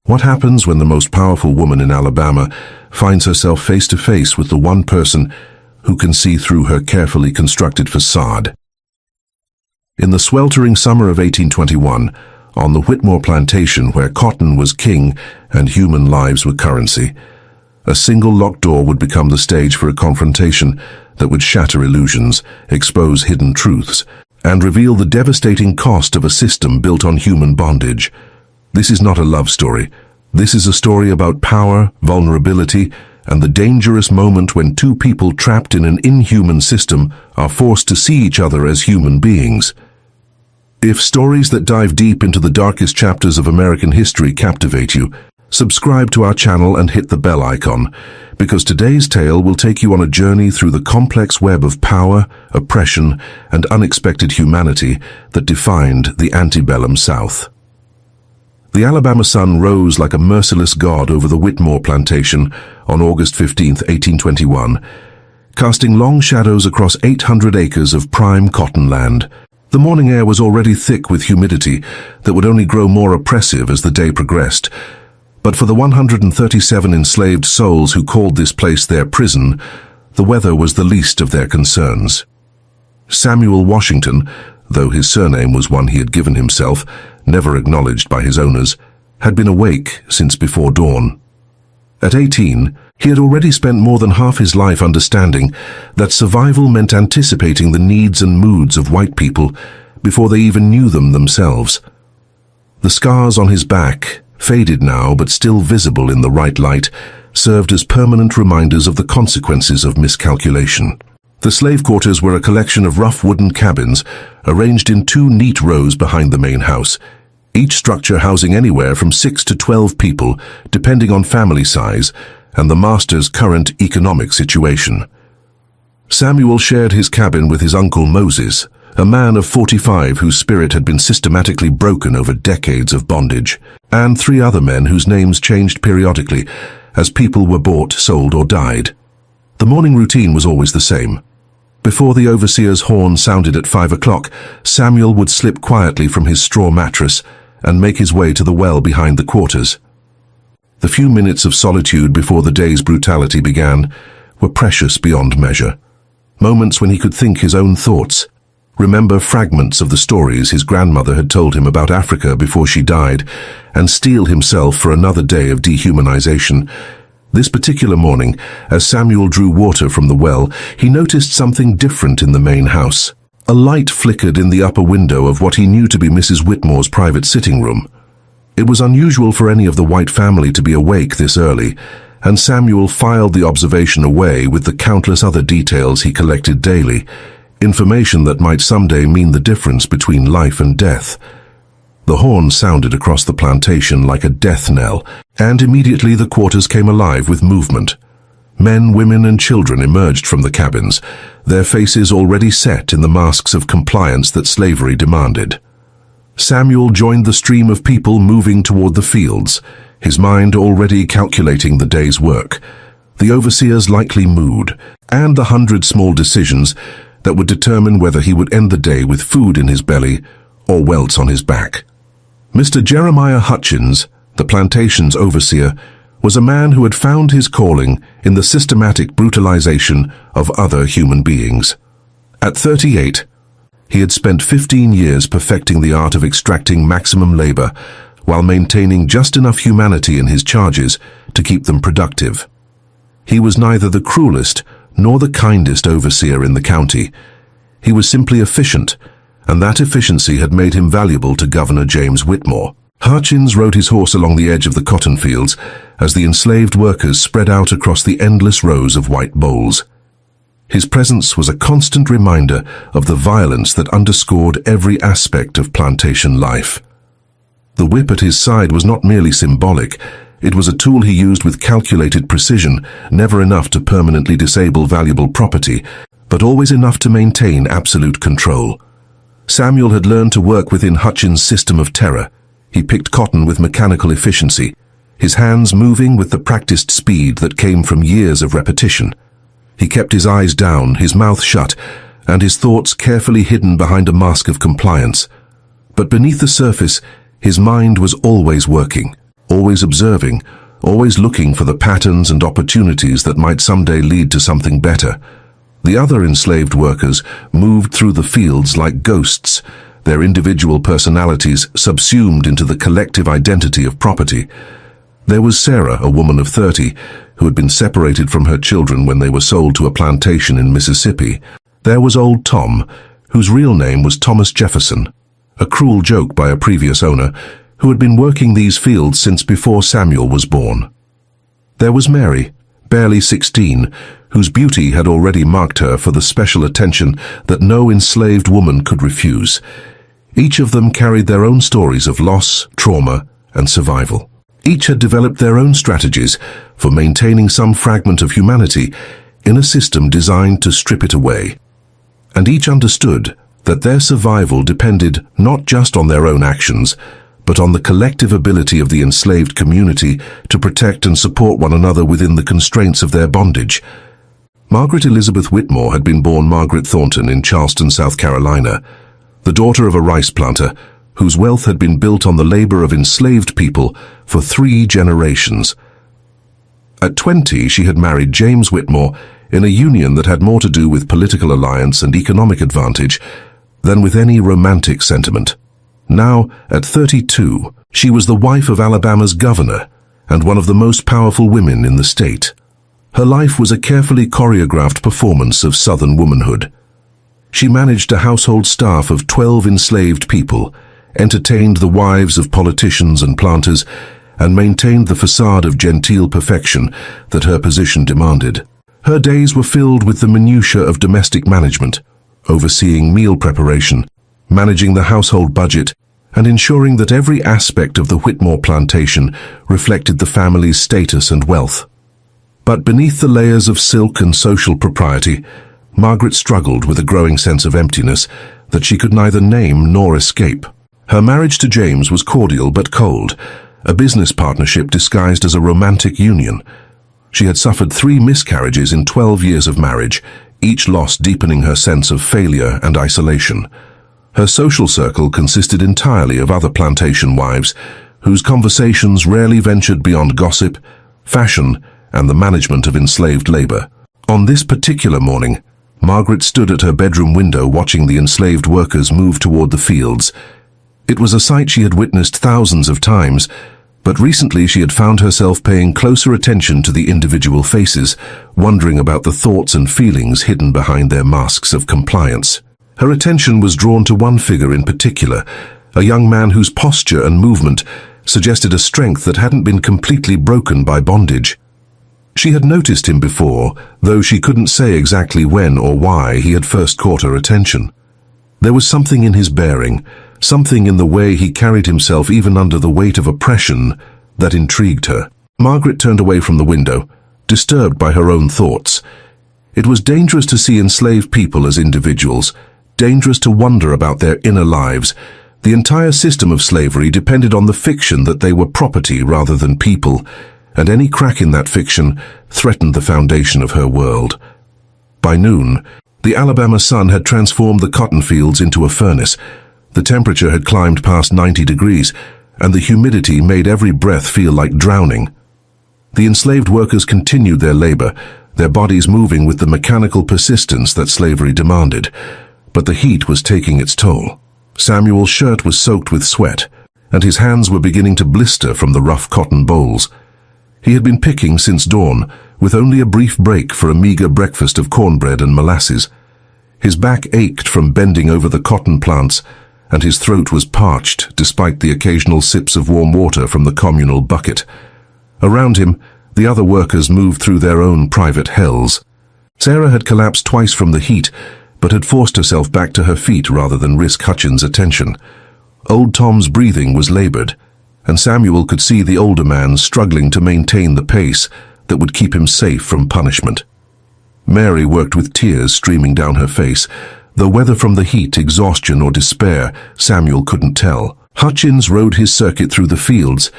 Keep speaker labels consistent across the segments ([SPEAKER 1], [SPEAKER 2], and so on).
[SPEAKER 1] What happens when the most powerful woman in Alabama finds herself face to face with the one person who can see through her carefully constructed facade? In the sweltering summer of 1821, on the Whitmore plantation where cotton was king and human lives were currency, a single locked door would become the stage for a confrontation that would shatter illusions, expose hidden truths, and reveal the devastating cost of a system built on human bondage. This is not a love story. This is a story about power, vulnerability, and the dangerous moment when two people trapped in an inhuman system are forced to see each other as human beings. If stories that dive deep into the darkest chapters of American history captivate you, subscribe to our channel and hit the bell icon, because today's tale will take you on a journey through the complex web of power, oppression, and unexpected humanity that defined the antebellum South. The Alabama sun rose like a merciless god over the Whitmore plantation on August 15, 1821, casting long shadows across 800 acres of prime cotton land. The morning air was already thick with humidity that would only grow more oppressive as the day progressed. But for the 137 enslaved souls who called this place their prison, the weather was the least of their concerns. Samuel Washington, though his surname was one he had given himself, never acknowledged by his owners, had been awake since before dawn. At 18, he had already spent more than half his life understanding that survival meant anticipating the needs and moods of white people before they even knew them themselves. The scars on his back, faded now but still visible in the right light, served as permanent reminders of the consequences of miscalculation. The slave quarters were a collection of rough wooden cabins arranged in 2 neat rows behind the main house, each structure housing anywhere from 6 to 12 people, depending on family size and the master's current economic situation. Samuel shared his cabin with his uncle Moses, a man of 45 whose spirit had been systematically broken over decades of bondage, and 3 other men whose names changed periodically as people were bought, sold, or died. The morning routine was always the same. Before the overseer's horn sounded at 5 o'clock, Samuel would slip quietly from his straw mattress and make his way to the well behind the quarters. The few minutes of solitude before the day's brutality began were precious beyond measure. Moments when he could think his own thoughts, remember fragments of the stories his grandmother had told him about Africa before she died, and steel himself for another day of dehumanization. This particular morning, as Samuel drew water from the well, he noticed something different in the main house. A light flickered in the upper window of what he knew to be Mrs. Whitmore's private sitting room. It was unusual for any of the White family to be awake this early, and Samuel filed the observation away with the countless other details he collected daily, information that might someday mean the difference between life and death. The horn sounded across the plantation like a death knell, and immediately the quarters came alive with movement. Men, women, and children emerged from the cabins, their faces already set in the masks of compliance that slavery demanded. Samuel joined the stream of people moving toward the fields, his mind already calculating the day's work, the overseer's likely mood, and the 100 small decisions that would determine whether he would end the day with food in his belly or welts on his back. Mr. Jeremiah Hutchins, the plantation's overseer, was a man who had found his calling in the systematic brutalization of other human beings. At 38, he had spent 15 years perfecting the art of extracting maximum labor while maintaining just enough humanity in his charges to keep them productive. He was neither the cruelest nor the kindest overseer in the county. He was simply efficient, and that efficiency had made him valuable to Governor James Whitmore. Hutchins rode his horse along the edge of the cotton fields as the enslaved workers spread out across the endless rows of white bowls. His presence was a constant reminder of the violence that underscored every aspect of plantation life. The whip at his side was not merely symbolic. It was a tool he used with calculated precision, never enough to permanently disable valuable property, but always enough to maintain absolute control. Samuel had learned to work within Hutchins' system of terror. He picked cotton with mechanical efficiency, his hands moving with the practiced speed that came from years of repetition. He kept his eyes down, his mouth shut, and his thoughts carefully hidden behind a mask of compliance. But beneath the surface, his mind was always working, always observing, always looking for the patterns and opportunities that might someday lead to something better. The other enslaved workers moved through the fields like ghosts, their individual personalities subsumed into the collective identity of property. There was Sarah, a woman of 30, who had been separated from her children when they were sold to a plantation in Mississippi. There was old Tom, whose real name was Thomas Jefferson, a cruel joke by a previous owner, who had been working these fields since before Samuel was born. There was Mary, barely 16, whose beauty had already marked her for the special attention that no enslaved woman could refuse. Each of them carried their own stories of loss, trauma, and survival. Each had developed their own strategies for maintaining some fragment of humanity in a system designed to strip it away. And each understood that their survival depended not just on their own actions, but on the collective ability of the enslaved community to protect and support one another within the constraints of their bondage. Margaret Elizabeth Whitmore had been born Margaret Thornton in Charleston, South Carolina, the daughter of a rice planter whose wealth had been built on the labor of enslaved people for 3 generations. At 20, she had married James Whitmore in a union that had more to do with political alliance and economic advantage than with any romantic sentiment. Now, at 32, she was the wife of Alabama's governor and one of the most powerful women in the state. Her life was a carefully choreographed performance of Southern womanhood. She managed a household staff of 12 enslaved people, entertained the wives of politicians and planters, and maintained the facade of genteel perfection that her position demanded. Her days were filled with the minutiae of domestic management, overseeing meal preparation, managing the household budget, and ensuring that every aspect of the Whitmore plantation reflected the family's status and wealth. But beneath the layers of silk and social propriety, Margaret struggled with a growing sense of emptiness that she could neither name nor escape. Her marriage to James was cordial but cold, a business partnership disguised as a romantic union. She had suffered 3 miscarriages in 12 years of marriage, each loss deepening her sense of failure and isolation. Her social circle consisted entirely of other plantation wives, whose conversations rarely ventured beyond gossip, fashion, and the management of enslaved labor. On this particular morning, Margaret stood at her bedroom window watching the enslaved workers move toward the fields. It was a sight she had witnessed thousands of times, but recently she had found herself paying closer attention to the individual faces, wondering about the thoughts and feelings hidden behind their masks of compliance. Her attention was drawn to one figure in particular, a young man whose posture and movement suggested a strength that hadn't been completely broken by bondage. She had noticed him before, though she couldn't say exactly when or why he had first caught her attention. There was something in his bearing, something in the way he carried himself even under the weight of oppression, that intrigued her. Margaret turned away from the window, disturbed by her own thoughts. It was dangerous to see enslaved people as individuals, dangerous to wonder about their inner lives. The entire system of slavery depended on the fiction that they were property rather than people, and any crack in that fiction threatened the foundation of her world. By noon, the Alabama sun had transformed the cotton fields into a furnace. The temperature had climbed past 90 degrees, and the humidity made every breath feel like drowning. The enslaved workers continued their labor, their bodies moving with the mechanical persistence that slavery demanded. But the heat was taking its toll. Samuel's shirt was soaked with sweat, and his hands were beginning to blister from the rough cotton bolls. He had been picking since dawn, with only a brief break for a meager breakfast of cornbread and molasses. His back ached from bending over the cotton plants, and his throat was parched despite the occasional sips of warm water from the communal bucket. Around him, the other workers moved through their own private hells. Sarah had collapsed twice from the heat, but had forced herself back to her feet rather than risk Hutchins' attention. Old Tom's breathing was labored, and Samuel could see the older man struggling to maintain the pace that would keep him safe from punishment. Mary worked with tears streaming down her face, though whether from the heat, exhaustion, or despair, Samuel couldn't tell. Hutchins rode his circuit through the fields,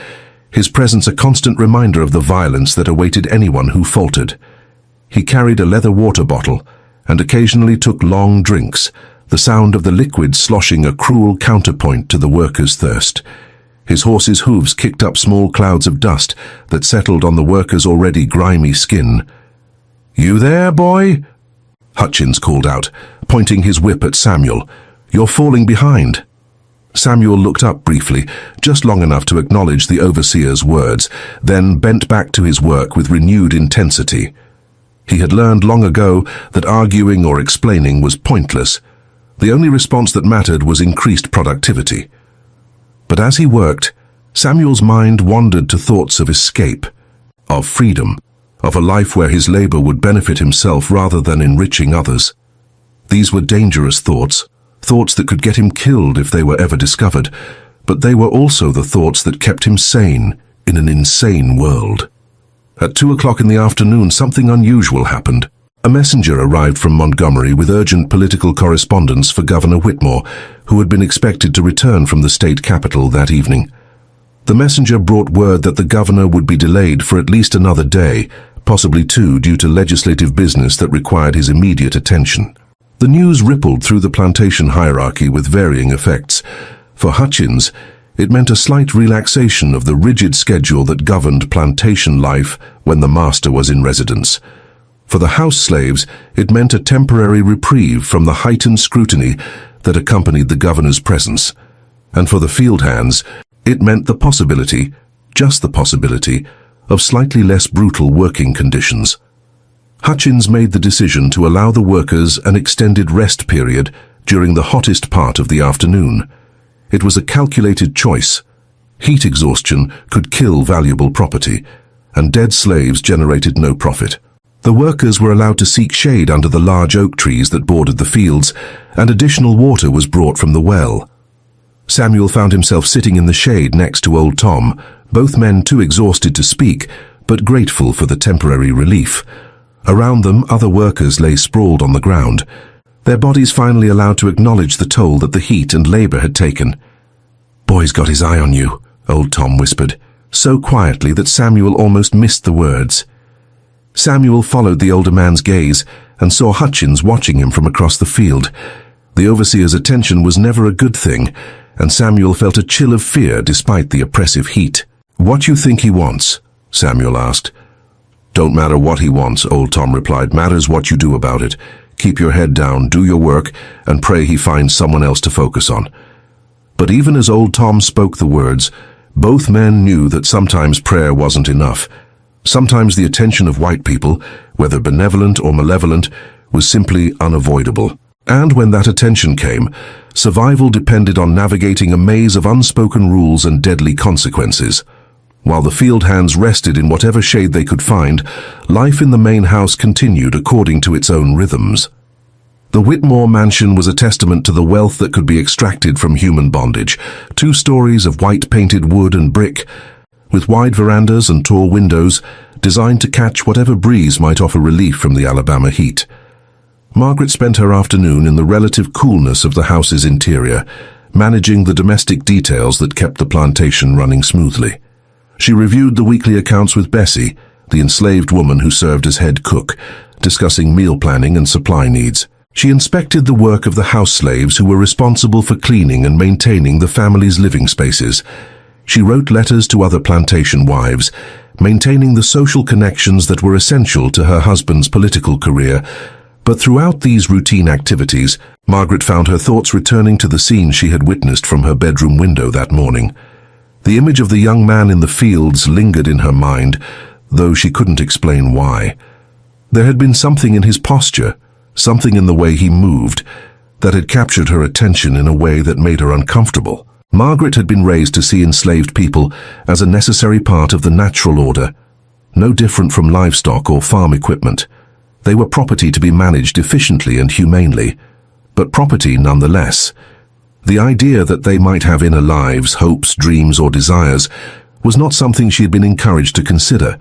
[SPEAKER 1] his presence a constant reminder of the violence that awaited anyone who faltered. He carried a leather water bottle, and occasionally took long drinks, the sound of the liquid sloshing a cruel counterpoint to the workers' thirst. His horse's hooves kicked up small clouds of dust that settled on the worker's already grimy skin. "You there, boy?" Hutchins called out, pointing his whip at Samuel. "You're falling behind." Samuel looked up briefly, just long enough to acknowledge the overseer's words, then bent back to his work with renewed intensity. He had learned long ago that arguing or explaining was pointless. The only response that mattered was increased productivity. But as he worked, Samuel's mind wandered to thoughts of escape, of freedom, of a life where his labor would benefit himself rather than enriching others. These were dangerous thoughts, thoughts that could get him killed if they were ever discovered, but they were also the thoughts that kept him sane in an insane world. At 2 o'clock in the afternoon, something unusual happened. A messenger arrived from Montgomery with urgent political correspondence for Governor Whitmore, who had been expected to return from the state capital that evening. The messenger brought word that the governor would be delayed for at least another day, possibly 2 due to legislative business that required his immediate attention. The news rippled through the plantation hierarchy with varying effects. For Hutchins, it meant a slight relaxation of the rigid schedule that governed plantation life when the master was in residence. For the house slaves, it meant a temporary reprieve from the heightened scrutiny that accompanied the governor's presence. And for the field hands, it meant the possibility, just the possibility, of slightly less brutal working conditions. Hutchins made the decision to allow the workers an extended rest period during the hottest part of the afternoon. It was a calculated choice. Heat exhaustion could kill valuable property, and dead slaves generated no profit. The workers were allowed to seek shade under the large oak trees that bordered the fields, and additional water was brought from the well. Samuel found himself sitting in the shade next to old Tom, both men too exhausted to speak, but grateful for the temporary relief. Around them, other workers lay sprawled on the ground, their bodies finally allowed to acknowledge the toll that the heat and labor had taken. "Boy's got his eye on you," old Tom whispered, so quietly that Samuel almost missed the words. Samuel followed the older man's gaze and saw Hutchins watching him from across the field. The overseer's attention was never a good thing, and Samuel felt a chill of fear despite the oppressive heat. "What you think he wants?" Samuel asked. "Don't matter what he wants," old Tom replied. "Matters what you do about it. Keep your head down, do your work, and pray he finds someone else to focus on." But even as old Tom spoke the words, both men knew that sometimes prayer wasn't enough. Sometimes the attention of white people, whether benevolent or malevolent, was simply unavoidable. And when that attention came, survival depended on navigating a maze of unspoken rules and deadly consequences. While the field hands rested in whatever shade they could find, life in the main house continued according to its own rhythms. The Whitmore mansion was a testament to the wealth that could be extracted from human bondage. 2 stories of white-painted wood and brick, with wide verandas and tall windows, designed to catch whatever breeze might offer relief from the Alabama heat. Margaret spent her afternoon in the relative coolness of the house's interior, managing the domestic details that kept the plantation running smoothly. She reviewed the weekly accounts with Bessie, the enslaved woman who served as head cook, discussing meal planning and supply needs. She inspected the work of the house slaves who were responsible for cleaning and maintaining the family's living spaces. She wrote letters to other plantation wives, maintaining the social connections that were essential to her husband's political career. But throughout these routine activities, Margaret found her thoughts returning to the scene she had witnessed from her bedroom window that morning. The image of the young man in the fields lingered in her mind, though she couldn't explain why. There had been something in his posture, something in the way he moved, that had captured her attention in a way that made her uncomfortable. Margaret had been raised to see enslaved people as a necessary part of the natural order, no different from livestock or farm equipment. They were property to be managed efficiently and humanely, but property nonetheless. The idea that they might have inner lives, hopes, dreams, or desires was not something she had been encouraged to consider.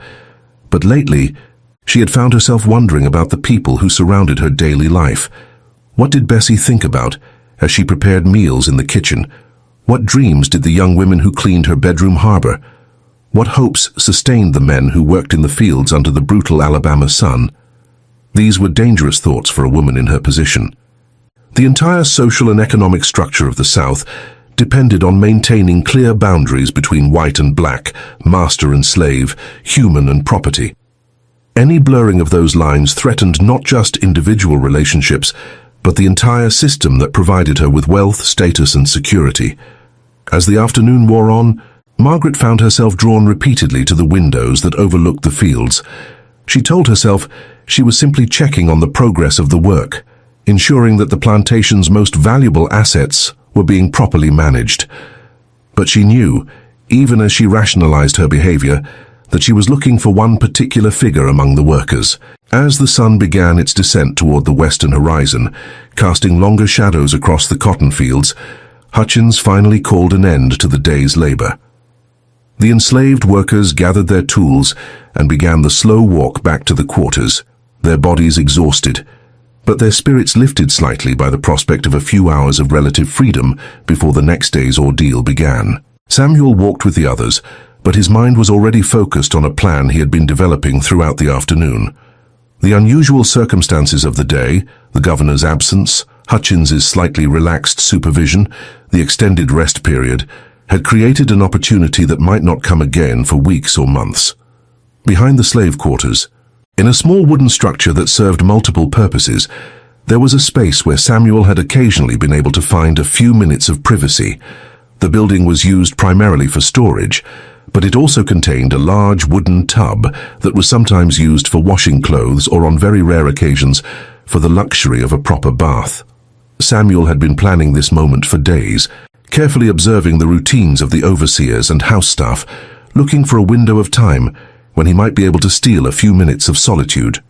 [SPEAKER 1] But lately, she had found herself wondering about the people who surrounded her daily life. What did Bessie think about as she prepared meals in the kitchen? What dreams did the young women who cleaned her bedroom harbor? What hopes sustained the men who worked in the fields under the brutal Alabama sun? These were dangerous thoughts for a woman in her position. The entire social and economic structure of the South depended on maintaining clear boundaries between white and black, master and slave, human and property. Any blurring of those lines threatened not just individual relationships, but the entire system that provided her with wealth, status and security. As the afternoon wore on, Margaret found herself drawn repeatedly to the windows that overlooked the fields. She told herself she was simply checking on the progress of the work, ensuring that the plantation's most valuable assets were being properly managed. But she knew, even as she rationalized her behavior, that she was looking for one particular figure among the workers. As the sun began its descent toward the western horizon, casting longer shadows across the cotton fields, Hutchins finally called an end to the day's labor. The enslaved workers gathered their tools and began the slow walk back to the quarters, their bodies exhausted, but their spirits lifted slightly by the prospect of a few hours of relative freedom before the next day's ordeal began. Samuel walked with the others, but his mind was already focused on a plan he had been developing throughout the afternoon. The unusual circumstances of the day, the governor's absence, Hutchins's slightly relaxed supervision, the extended rest period, had created an opportunity that might not come again for weeks or months. Behind the slave quarters, in a small wooden structure that served multiple purposes, there was a space where Samuel had occasionally been able to find a few minutes of privacy. The building was used primarily for storage, but it also contained a large wooden tub that was sometimes used for washing clothes or on very rare occasions for the luxury of a proper bath. Samuel had been planning this moment for days, carefully observing the routines of the overseers and house staff, looking for a window of time when he might be able to steal a few minutes of solitude.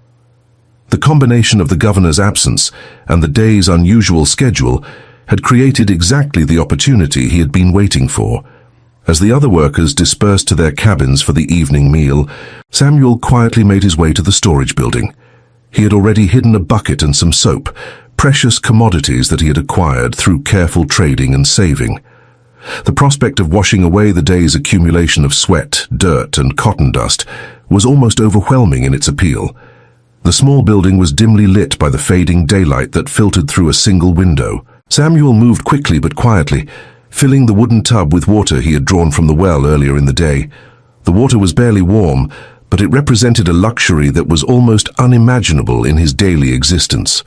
[SPEAKER 1] The combination of the governor's absence and the day's unusual schedule had created exactly the opportunity he had been waiting for. As the other workers dispersed to their cabins for the evening meal, Samuel quietly made his way to the storage building. He had already hidden a bucket and some soap, precious commodities that he had acquired through careful trading and saving. The prospect of washing away the day's accumulation of sweat, dirt, and cotton dust was almost overwhelming in its appeal. The small building was dimly lit by the fading daylight that filtered through a single window. Samuel moved quickly but quietly, filling the wooden tub with water he had drawn from the well earlier in the day. The water was barely warm, but it represented a luxury that was almost unimaginable in his daily existence.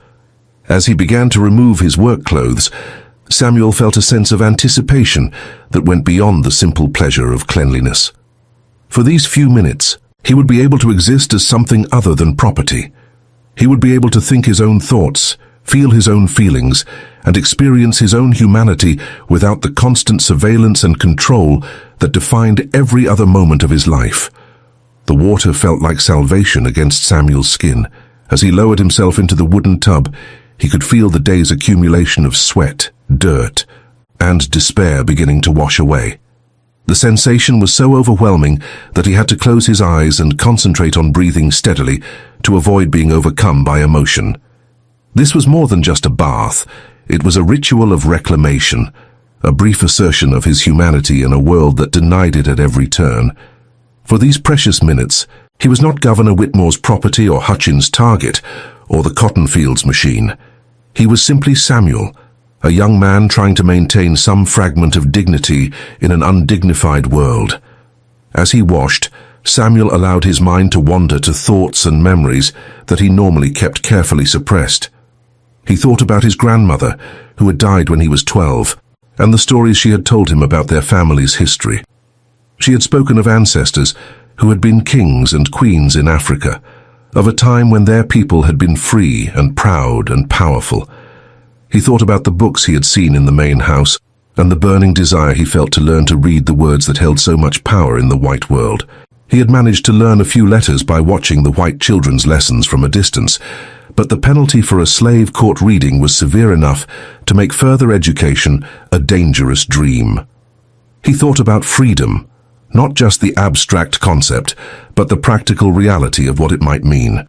[SPEAKER 1] As he began to remove his work clothes, Samuel felt a sense of anticipation that went beyond the simple pleasure of cleanliness. For these few minutes, he would be able to exist as something other than property. He would be able to think his own thoughts, feel his own feelings, and experience his own humanity without the constant surveillance and control that defined every other moment of his life. The water felt like salvation against Samuel's skin. As he lowered himself into the wooden tub, he could feel the day's accumulation of sweat, dirt, and despair beginning to wash away. The sensation was so overwhelming that he had to close his eyes and concentrate on breathing steadily to avoid being overcome by emotion. This was more than just a bath. It was a ritual of reclamation, a brief assertion of his humanity in a world that denied it at every turn. For these precious minutes, he was not Governor Whitmore's property or Hutchins' target, or the cotton fields machine. He was simply Samuel, a young man trying to maintain some fragment of dignity in an undignified world. As he washed, Samuel allowed his mind to wander to thoughts and memories that he normally kept carefully suppressed. He thought about his grandmother, who had died when he was 12, and the stories she had told him about their family's history. She had spoken of ancestors who had been kings and queens in Africa, of a time when their people had been free and proud and powerful. He thought about the books he had seen in the main house, and the burning desire he felt to learn to read the words that held so much power in the white world. He had managed to learn a few letters by watching the white children's lessons from a distance, but the penalty for a slave court reading was severe enough to make further education a dangerous dream. He thought about freedom, not just the abstract concept, but the practical reality of what it might mean.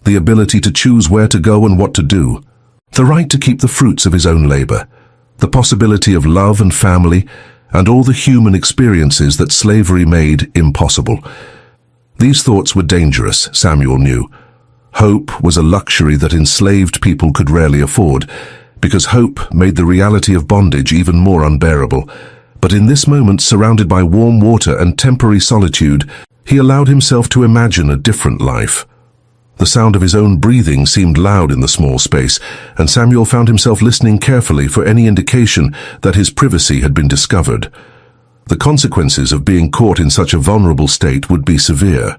[SPEAKER 1] The ability to choose where to go and what to do, the right to keep the fruits of his own labor, the possibility of love and family, and all the human experiences that slavery made impossible. These thoughts were dangerous, Samuel knew. Hope was a luxury that enslaved people could rarely afford, because hope made the reality of bondage even more unbearable. But in this moment, surrounded by warm water and temporary solitude, he allowed himself to imagine a different life. The sound of his own breathing seemed loud in the small space, and Samuel found himself listening carefully for any indication that his privacy had been discovered. The consequences of being caught in such a vulnerable state would be severe,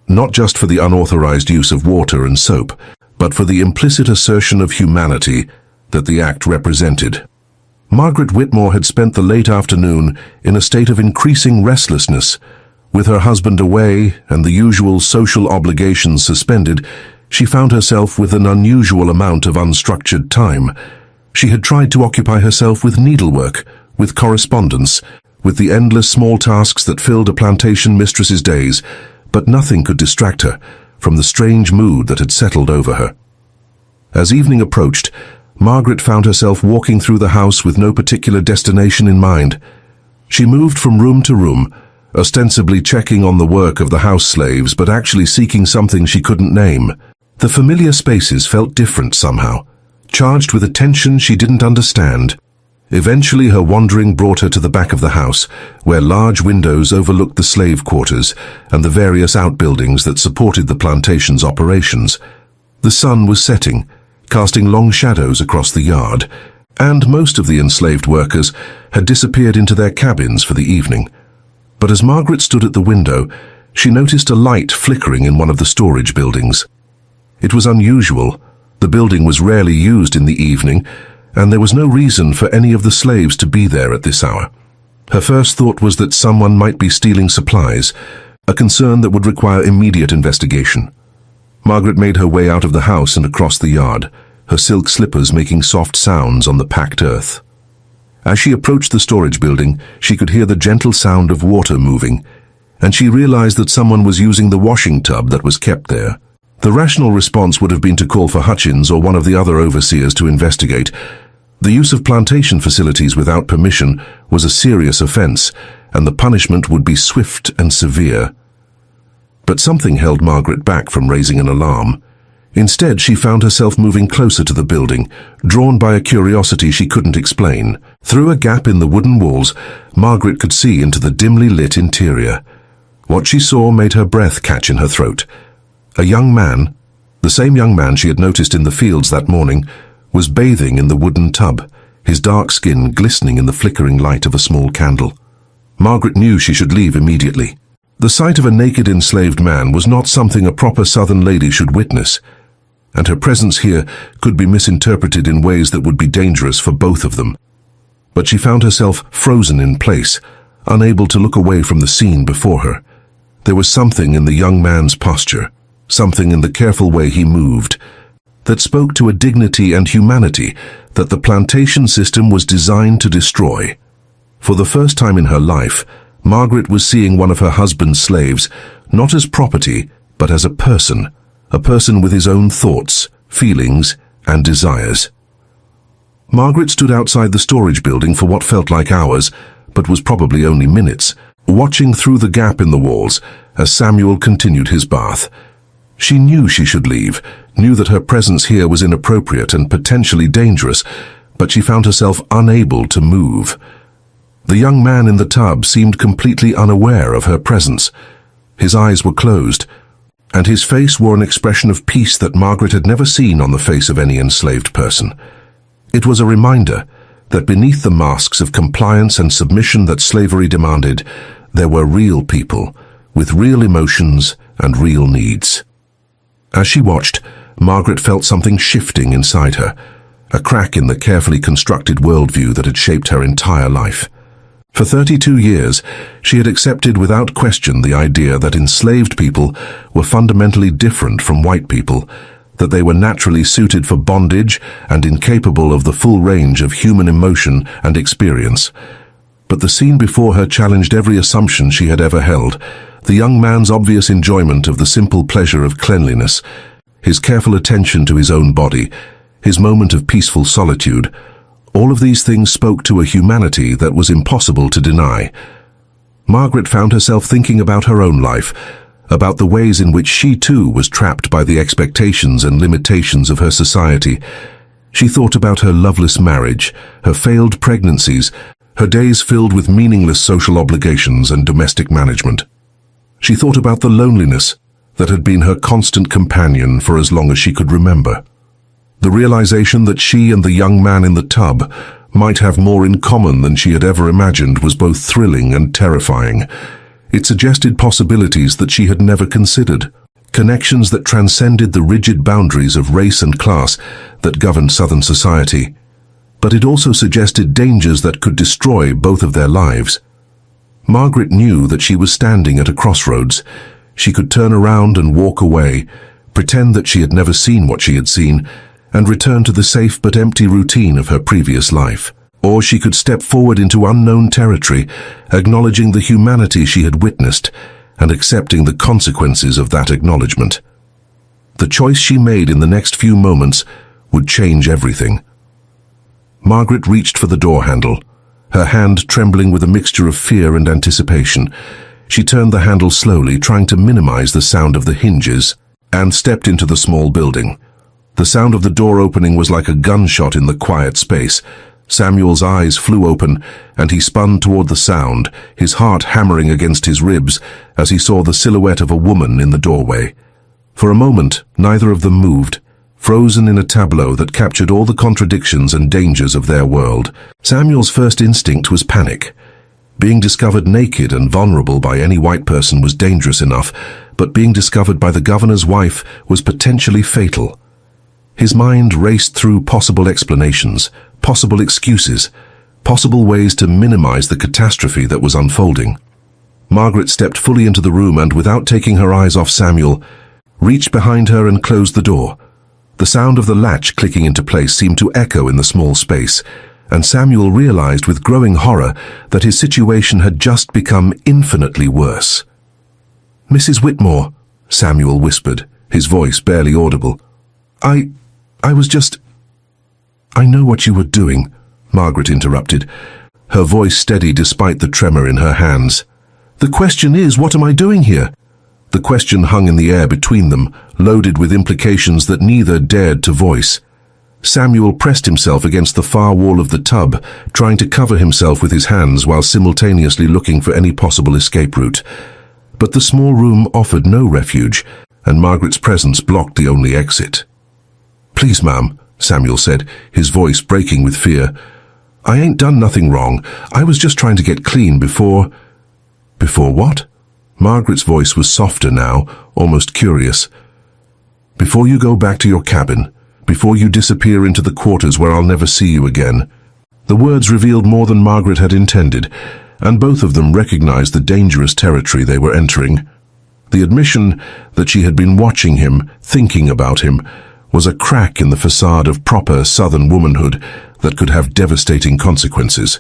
[SPEAKER 1] not just for the unauthorized use of water and soap, but for the implicit assertion of humanity that the act represented. Margaret Whitmore had spent the late afternoon in a state of increasing restlessness. With her husband away and the usual social obligations suspended, she found herself with an unusual amount of unstructured time. She had tried to occupy herself with needlework, with correspondence, with the endless small tasks that filled a plantation mistress's days, but nothing could distract her from the strange mood that had settled over her. As evening approached, Margaret found herself walking through the house with no particular destination in mind. She moved from room to room, ostensibly checking on the work of the house slaves, but actually seeking something she couldn't name. The familiar spaces felt different somehow, charged with a tension she didn't understand. Eventually her wandering brought her to the back of the house, where large windows overlooked the slave quarters and the various outbuildings that supported the plantation's operations. The sun was setting, casting long shadows across the yard, and most of the enslaved workers had disappeared into their cabins for the evening. But as Margaret stood at the window, she noticed a light flickering in one of the storage buildings. It was unusual. The building was rarely used in the evening, and there was no reason for any of the slaves to be there at this hour. Her first thought was that someone might be stealing supplies, a concern that would require immediate investigation. Margaret made her way out of the house and across the yard, her silk slippers making soft sounds on the packed earth. As she approached the storage building, she could hear the gentle sound of water moving, and she realized that someone was using the washing tub that was kept there. The rational response would have been to call for Hutchins or one of the other overseers to investigate. The use of plantation facilities without permission was a serious offense, and the punishment would be swift and severe. But something held Margaret back from raising an alarm. Instead, she found herself moving closer to the building, drawn by a curiosity she couldn't explain. Through a gap in the wooden walls, Margaret could see into the dimly lit interior. What she saw made her breath catch in her throat. A young man, the same young man she had noticed in the fields that morning, was bathing in the wooden tub, his dark skin glistening in the flickering light of a small candle. Margaret knew she should leave immediately. The sight of a naked enslaved man was not something a proper Southern lady should witness, and her presence here could be misinterpreted in ways that would be dangerous for both of them. But she found herself frozen in place, unable to look away from the scene before her. There was something in the young man's posture, something in the careful way he moved, that spoke to a dignity and humanity that the plantation system was designed to destroy. For the first time in her life, Margaret was seeing one of her husband's slaves not as property, but as a person with his own thoughts, feelings, and desires. Margaret stood outside the storage building for what felt like hours, but was probably only minutes, watching through the gap in the walls as Samuel continued his bath. She knew she should leave, knew that her presence here was inappropriate and potentially dangerous, but she found herself unable to move. The young man in the tub seemed completely unaware of her presence. His eyes were closed, and his face wore an expression of peace that Margaret had never seen on the face of any enslaved person. It was a reminder that beneath the masks of compliance and submission that slavery demanded, there were real people, with real emotions and real needs. As she watched, Margaret felt something shifting inside her, a crack in the carefully constructed worldview that had shaped her entire life. For 32 years, she had accepted without question the idea that enslaved people were fundamentally different from white people, that they were naturally suited for bondage and incapable of the full range of human emotion and experience. But the scene before her challenged every assumption she had ever held. The young man's obvious enjoyment of the simple pleasure of cleanliness, his careful attention to his own body, his moment of peaceful solitude, all of these things spoke to a humanity that was impossible to deny. Margaret found herself thinking about her own life, about the ways in which she too was trapped by the expectations and limitations of her society. She thought about her loveless marriage, her failed pregnancies, her days filled with meaningless social obligations and domestic management. She thought about the loneliness that had been her constant companion for as long as she could remember. The realization that she and the young man in the tub might have more in common than she had ever imagined was both thrilling and terrifying. It suggested possibilities that she had never considered, connections that transcended the rigid boundaries of race and class that governed Southern society. But it also suggested dangers that could destroy both of their lives. Margaret knew that she was standing at a crossroads. She could turn around and walk away, pretend that she had never seen what she had seen, and return to the safe but empty routine of her previous life. Or she could step forward into unknown territory, acknowledging the humanity she had witnessed and accepting the consequences of that acknowledgement. The choice she made in the next few moments would change everything. Margaret reached for the door handle, her hand trembling with a mixture of fear and anticipation. She turned the handle slowly, trying to minimize the sound of the hinges, and stepped into the small building. The sound of the door opening was like a gunshot in the quiet space. Samuel's eyes flew open, and he spun toward the sound, his heart hammering against his ribs as he saw the silhouette of a woman in the doorway. For a moment, neither of them moved, frozen in a tableau that captured all the contradictions and dangers of their world. Samuel's first instinct was panic. Being discovered naked and vulnerable by any white person was dangerous enough, but being discovered by the governor's wife was potentially fatal. His mind raced through possible explanations, possible excuses, possible ways to minimize the catastrophe that was unfolding. Margaret stepped fully into the room and, without taking her eyes off Samuel, reached behind her and closed the door. The sound of the latch clicking into place seemed to echo in the small space, and Samuel realized with growing horror that his situation had just become infinitely worse. "Mrs. Whitmore," Samuel whispered, his voice barely audible. I was just—" "I know what you were doing," Margaret interrupted, her voice steady despite the tremor in her hands. "The question is, what am I doing here?" The question hung in the air between them, loaded with implications that neither dared to voice. Samuel pressed himself against the far wall of the tub, trying to cover himself with his hands while simultaneously looking for any possible escape route. But the small room offered no refuge, and Margaret's presence blocked the only exit. "Please, ma'am," Samuel said, his voice breaking with fear. "I ain't done nothing wrong. I was just trying to get clean before—" "Before what?" Margaret's voice was softer now, almost curious. "Before you go back to your cabin. Before you disappear into the quarters where I'll never see you again." The words revealed more than Margaret had intended, and both of them recognized the dangerous territory they were entering. The admission that she had been watching him, thinking about him, was a crack in the facade of proper Southern womanhood that could have devastating consequences.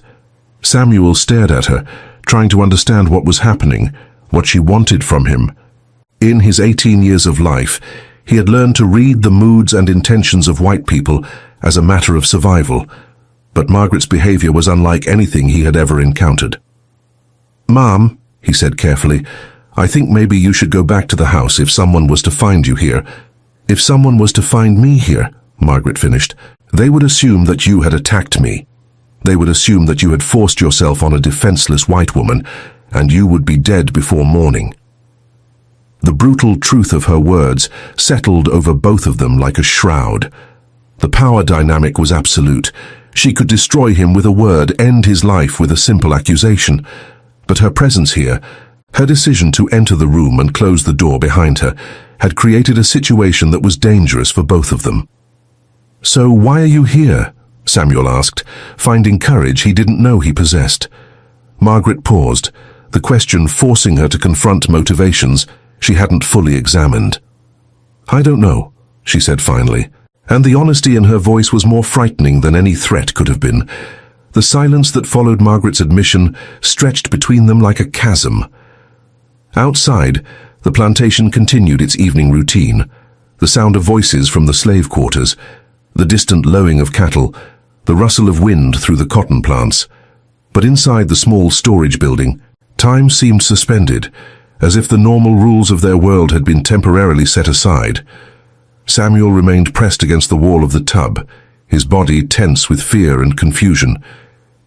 [SPEAKER 1] Samuel stared at her, trying to understand what was happening, what she wanted from him. In his 18 years of life, he had learned to read the moods and intentions of white people as a matter of survival, but Margaret's behavior was unlike anything he had ever encountered. "Ma'am," he said carefully, "I think maybe you should go back to the house if someone was to find you here." "If someone was to find me here," Margaret finished, "they would assume that you had attacked me. They would assume that you had forced yourself on a defenseless white woman, and you would be dead before morning." The brutal truth of her words settled over both of them like a shroud. The power dynamic was absolute. She could destroy him with a word, end his life with a simple accusation. But her presence here, her decision to enter the room and close the door behind her, had created a situation that was dangerous for both of them. "So why are you here?" Samuel asked, finding courage he didn't know he possessed. Margaret paused, the question forcing her to confront motivations she hadn't fully examined. "I don't know," she said finally, and the honesty in her voice was more frightening than any threat could have been. The silence that followed Margaret's admission stretched between them like a chasm. Outside, the plantation continued its evening routine, the sound of voices from the slave quarters, the distant lowing of cattle, the rustle of wind through the cotton plants. But inside the small storage building, time seemed suspended, as if the normal rules of their world had been temporarily set aside. Samuel remained pressed against the wall of the tub, his body tense with fear and confusion.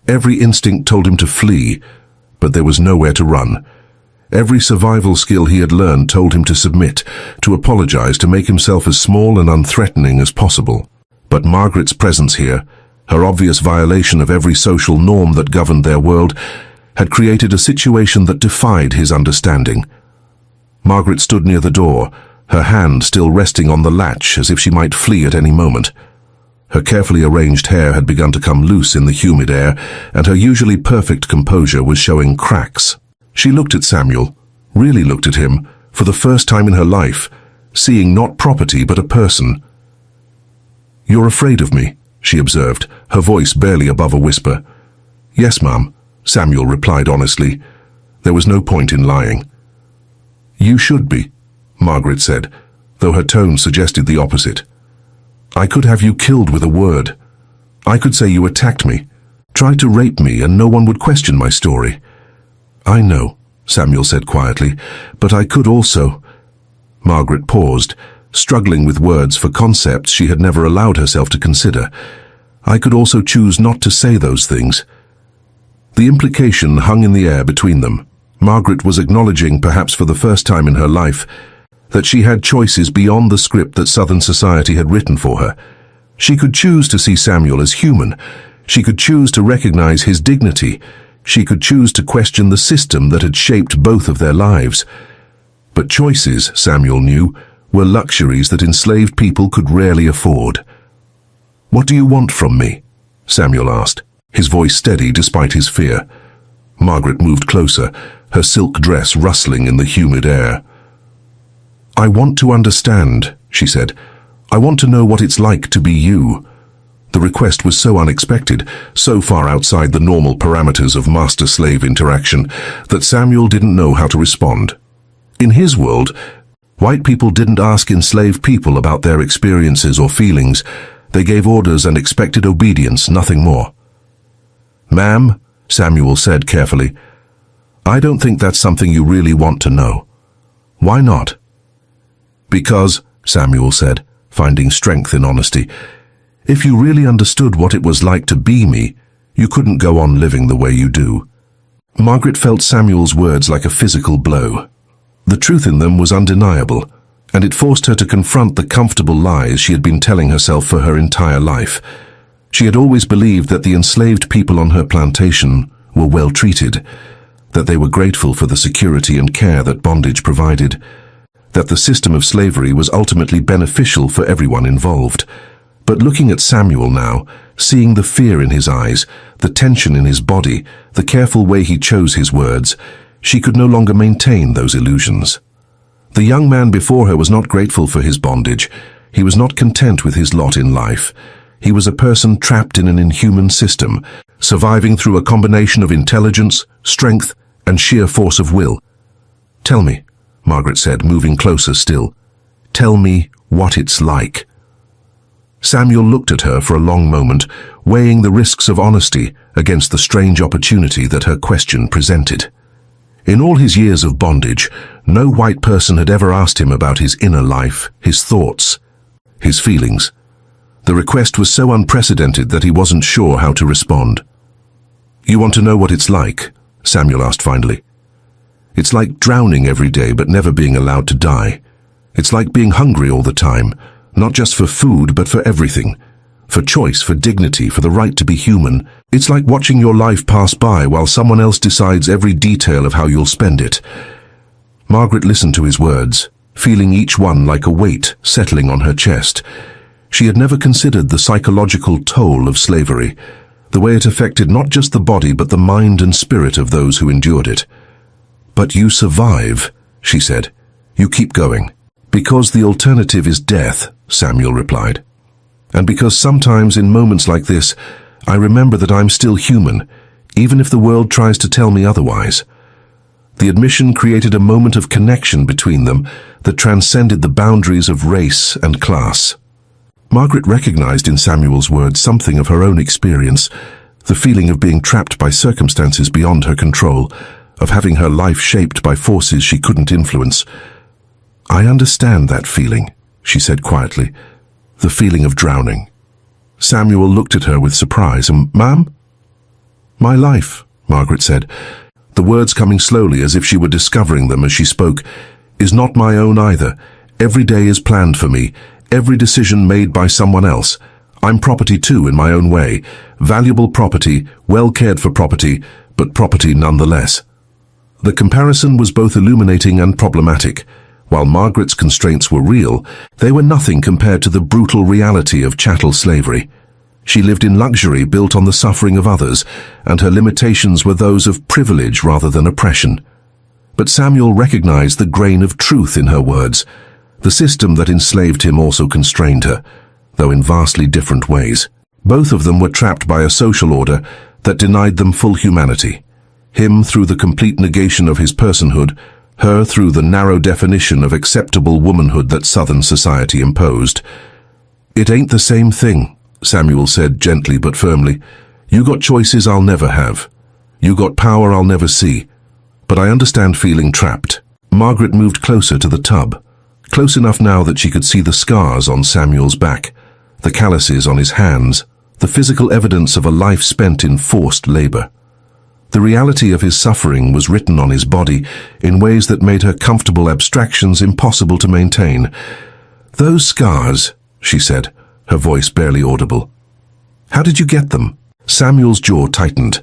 [SPEAKER 1] Every instinct told him to flee, but there was nowhere to run. Every survival skill he had learned told him to submit, to apologize, to make himself as small and unthreatening as possible. But Margaret's presence here, her obvious violation of every social norm that governed their world, had created a situation that defied his understanding. Margaret stood near the door, her hand still resting on the latch as if she might flee at any moment. Her carefully arranged hair had begun to come loose in the humid air, and her usually perfect composure was showing cracks. She looked at Samuel, really looked at him, for the first time in her life, seeing not property but a person. "You're afraid of me," she observed, her voice barely above a whisper. "Yes, ma'am," Samuel replied honestly. There was no point in lying. "You should be," Margaret said, though her tone suggested the opposite. "I could have you killed with a word. I could say you attacked me, tried to rape me, and no one would question my story." "I know," Samuel said quietly, "but I could also—" Margaret paused, struggling with words for concepts she had never allowed herself to consider. "I could also choose not to say those things." The implication hung in the air between them. Margaret was acknowledging, perhaps for the first time in her life, that she had choices beyond the script that Southern society had written for her. She could choose to see Samuel as human. She could choose to recognize his dignity. She could choose to question the system that had shaped both of their lives. But choices, Samuel knew, were luxuries that enslaved people could rarely afford. "What do you want from me?" Samuel asked, his voice steady despite his fear. Margaret moved closer, her silk dress rustling in the humid air. "I want to understand," she said. "I want to know what it's like to be you." The request was so unexpected, so far outside the normal parameters of master-slave interaction, that Samuel didn't know how to respond. In his world, white people didn't ask enslaved people about their experiences or feelings. They gave orders and expected obedience, nothing more. "Ma'am," Samuel said carefully, "I don't think that's something you really want to know." "Why not?" "Because," Samuel said, finding strength in honesty, "if you really understood what it was like to be me, you couldn't go on living the way you do." Margaret felt Samuel's words like a physical blow. The truth in them was undeniable, and it forced her to confront the comfortable lies she had been telling herself for her entire life. She had always believed that the enslaved people on her plantation were well treated, that they were grateful for the security and care that bondage provided, that the system of slavery was ultimately beneficial for everyone involved. But looking at Samuel now, seeing the fear in his eyes, the tension in his body, the careful way he chose his words, she could no longer maintain those illusions. The young man before her was not grateful for his bondage. He was not content with his lot in life. He was a person trapped in an inhuman system, surviving through a combination of intelligence, strength, and sheer force of will. "Tell me," Margaret said, moving closer still. "Tell me what it's like." Samuel looked at her for a long moment, weighing the risks of honesty against the strange opportunity that her question presented. In all his years of bondage, no white person had ever asked him about his inner life, his thoughts, his feelings. The request was so unprecedented that he wasn't sure how to respond. "You want to know what it's like?" Samuel asked finally. "It's like drowning every day but never being allowed to die. It's like being hungry all the time, not just for food but for everything. For choice, for dignity, for the right to be human. It's like watching your life pass by while someone else decides every detail of how you'll spend it." Margaret listened to his words, feeling each one like a weight settling on her chest. She had never considered the psychological toll of slavery, the way it affected not just the body but the mind and spirit of those who endured it. "But you survive," she said. "You keep going." "Because the alternative is death," Samuel replied. "And because sometimes in moments like this, I remember that I'm still human, even if the world tries to tell me otherwise." The admission created a moment of connection between them that transcended the boundaries of race and class. Margaret recognized in Samuel's words something of her own experience, the feeling of being trapped by circumstances beyond her control, of having her life shaped by forces she couldn't influence. "I understand that feeling," she said quietly, "the feeling of drowning." Samuel looked at her with surprise. "Ma'am?" "My life," Margaret said, the words coming slowly as if she were discovering them as she spoke, "is not my own either. Every day is planned for me, every decision made by someone else. I'm property too in my own way, valuable property, well cared for property, but property nonetheless." The comparison was both illuminating and problematic. While Margaret's constraints were real, they were nothing compared to the brutal reality of chattel slavery. She lived in luxury built on the suffering of others, and her limitations were those of privilege rather than oppression. But Samuel recognized the grain of truth in her words. The system that enslaved him also constrained her, though in vastly different ways. Both of them were trapped by a social order that denied them full humanity. Him through the complete negation of his personhood, her through the narrow definition of acceptable womanhood that Southern society imposed. "It ain't the same thing," Samuel said gently but firmly. "You got choices I'll never have. You got power I'll never see. But I understand feeling trapped." Margaret moved closer to the tub, close enough now that she could see the scars on Samuel's back, the calluses on his hands, the physical evidence of a life spent in forced labor. The reality of his suffering was written on his body in ways that made her comfortable abstractions impossible to maintain. "Those scars," she said, her voice barely audible. "How did you get them?" Samuel's jaw tightened.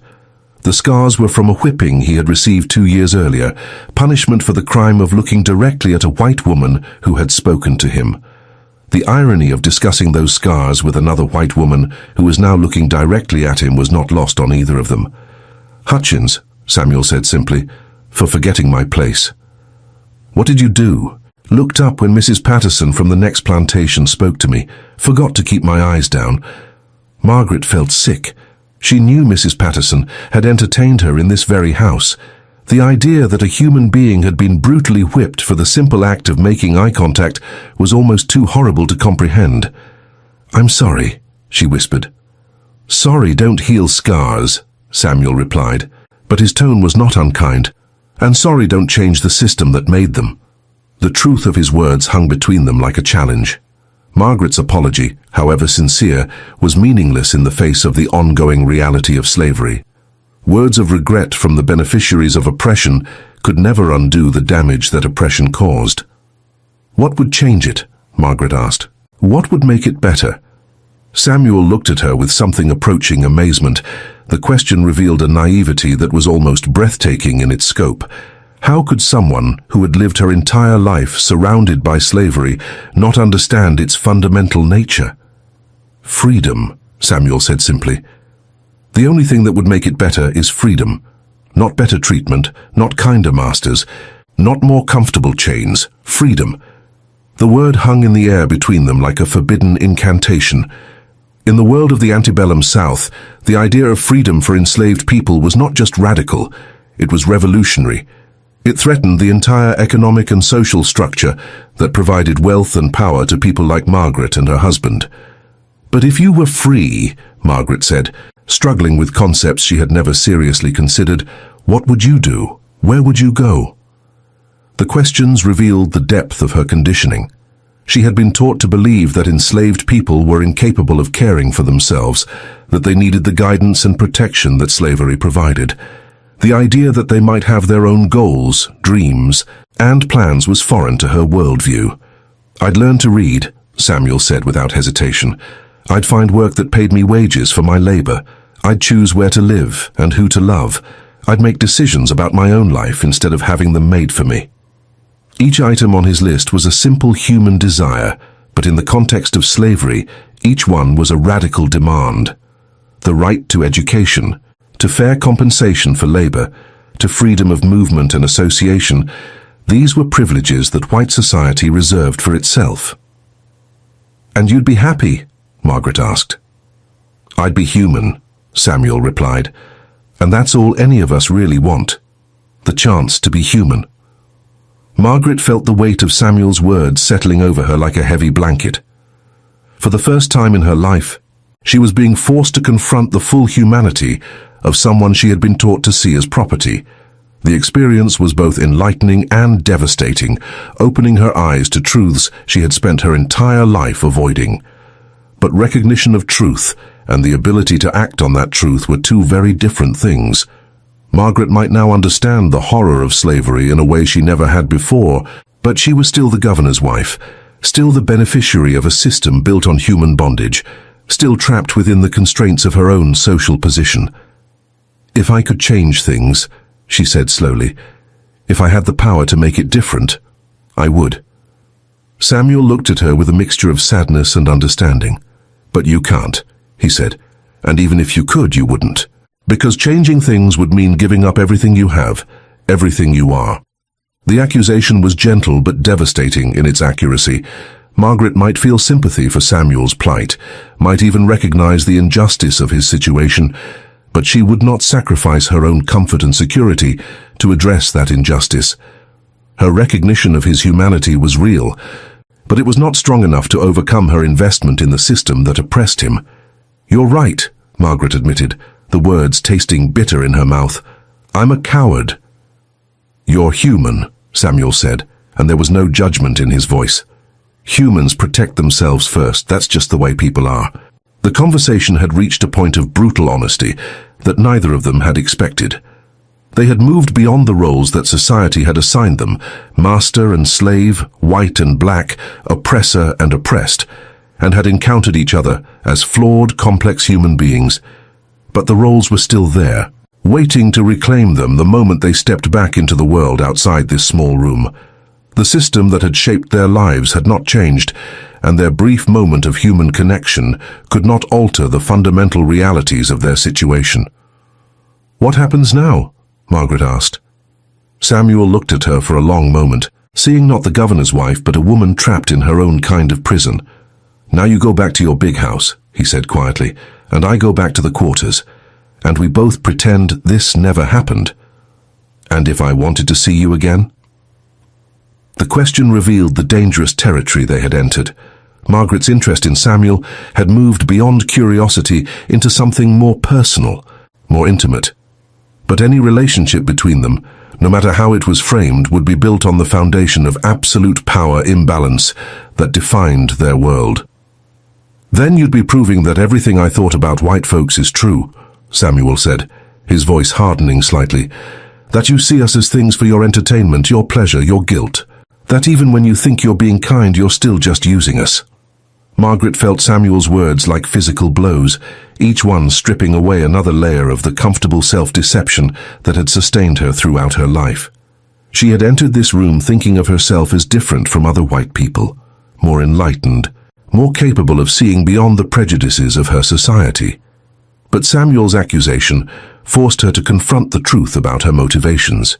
[SPEAKER 1] The scars were from a whipping he had received 2 years earlier, punishment for the crime of looking directly at a white woman who had spoken to him. The irony of discussing those scars with another white woman who was now looking directly at him was not lost on either of them. "Hutchins," Samuel said simply, "for forgetting my place." "What did you do?" "Looked up when Mrs. Patterson from the next plantation spoke to me. Forgot to keep my eyes down." Margaret felt sick. She knew Mrs. Patterson had entertained her in this very house. The idea that a human being had been brutally whipped for the simple act of making eye contact was almost too horrible to comprehend. "I'm sorry," she whispered. "Sorry don't heal scars," Samuel replied, but his tone was not unkind. "And sorry don't change the system that made them." The truth of his words hung between them like a challenge. Margaret's apology, however sincere, was meaningless in the face of the ongoing reality of slavery. Words of regret from the beneficiaries of oppression could never undo the damage that oppression caused. "What would change it?" Margaret asked. "What would make it better?" Samuel looked at her with something approaching amazement. The question revealed a naivety that was almost breathtaking in its scope. How could someone who had lived her entire life surrounded by slavery not understand its fundamental nature? "Freedom," Samuel said simply. "The only thing that would make it better is freedom. Not better treatment, not kinder masters, not more comfortable chains. Freedom." The word hung in the air between them like a forbidden incantation. In the world of the antebellum South, the idea of freedom for enslaved people was not just radical, it was revolutionary. It threatened the entire economic and social structure that provided wealth and power to people like Margaret and her husband. "But if you were free," Margaret said, struggling with concepts she had never seriously considered, "what would you do? Where would you go?" The questions revealed the depth of her conditioning. She had been taught to believe that enslaved people were incapable of caring for themselves, that they needed the guidance and protection that slavery provided. The idea that they might have their own goals, dreams, and plans was foreign to her worldview. "I'd learn to read," Samuel said without hesitation. "I'd find work that paid me wages for my labor. I'd choose where to live and who to love. I'd make decisions about my own life instead of having them made for me." Each item on his list was a simple human desire, but in the context of slavery, each one was a radical demand. The right to education, to fair compensation for labor, to freedom of movement and association, these were privileges that white society reserved for itself. "And you'd be happy?" Margaret asked. "I'd be human," Samuel replied, "and that's all any of us really want, the chance to be human." Margaret felt the weight of Samuel's words settling over her like a heavy blanket. For the first time in her life, she was being forced to confront the full humanity of someone she had been taught to see as property. The experience was both enlightening and devastating, opening her eyes to truths she had spent her entire life avoiding. But recognition of truth and the ability to act on that truth were two very different things. Margaret might now understand the horror of slavery in a way she never had before, but she was still the governor's wife, still the beneficiary of a system built on human bondage, still trapped within the constraints of her own social position. "If I could change things," she said slowly, "if I had the power to make it different, I would." Samuel looked at her with a mixture of sadness and understanding. "But you can't," he said, "and even if you could, you wouldn't. Because changing things would mean giving up everything you have, everything you are." The accusation was gentle but devastating in its accuracy. Margaret might feel sympathy for Samuel's plight, might even recognize the injustice of his situation, but she would not sacrifice her own comfort and security to address that injustice. Her recognition of his humanity was real, but it was not strong enough to overcome her investment in the system that oppressed him. "You're right," Margaret admitted, the words tasting bitter in her mouth. "I'm a coward." "You're human," Samuel said, and there was no judgment in his voice. "Humans protect themselves first. That's just the way people are." The conversation had reached a point of brutal honesty that neither of them had expected. They had moved beyond the roles that society had assigned them, master and slave, white and black, oppressor and oppressed, and had encountered each other as flawed, complex human beings. But the roles were still there, waiting to reclaim them the moment they stepped back into the world outside this small room. The system that had shaped their lives had not changed, and their brief moment of human connection could not alter the fundamental realities of their situation. "What happens now?" Margaret asked. Samuel looked at her for a long moment, seeing not the governor's wife but a woman trapped in her own kind of prison. "Now you go back to your big house," he said quietly, "and I go back to the quarters, and we both pretend this never happened. And if I wanted to see you again?" The question revealed the dangerous territory they had entered. Margaret's interest in Samuel had moved beyond curiosity into something more personal, more intimate. But any relationship between them, no matter how it was framed, would be built on the foundation of absolute power imbalance that defined their world. "Then you'd be proving that everything I thought about white folks is true," Samuel said, his voice hardening slightly. "That you see us as things for your entertainment, your pleasure, your guilt. That even when you think you're being kind, you're still just using us." Margaret felt Samuel's words like physical blows, each one stripping away another layer of the comfortable self-deception that had sustained her throughout her life. She had entered this room thinking of herself as different from other white people, more enlightened, more capable of seeing beyond the prejudices of her society. But Samuel's accusation forced her to confront the truth about her motivations.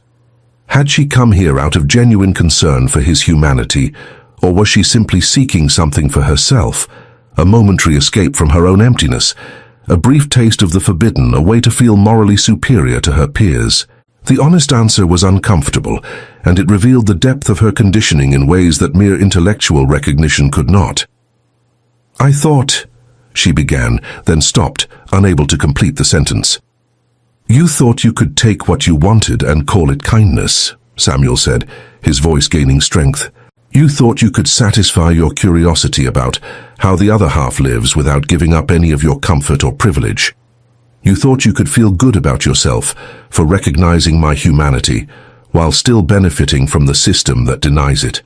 [SPEAKER 1] Had she come here out of genuine concern for his humanity, or was she simply seeking something for herself, a momentary escape from her own emptiness, a brief taste of the forbidden, a way to feel morally superior to her peers? The honest answer was uncomfortable, and it revealed the depth of her conditioning in ways that mere intellectual recognition could not. "I thought," she began, then stopped, unable to complete the sentence. "You thought you could take what you wanted and call it kindness," Samuel said, his voice gaining strength. "You thought you could satisfy your curiosity about how the other half lives without giving up any of your comfort or privilege. You thought you could feel good about yourself for recognizing my humanity, while still benefiting from the system that denies it."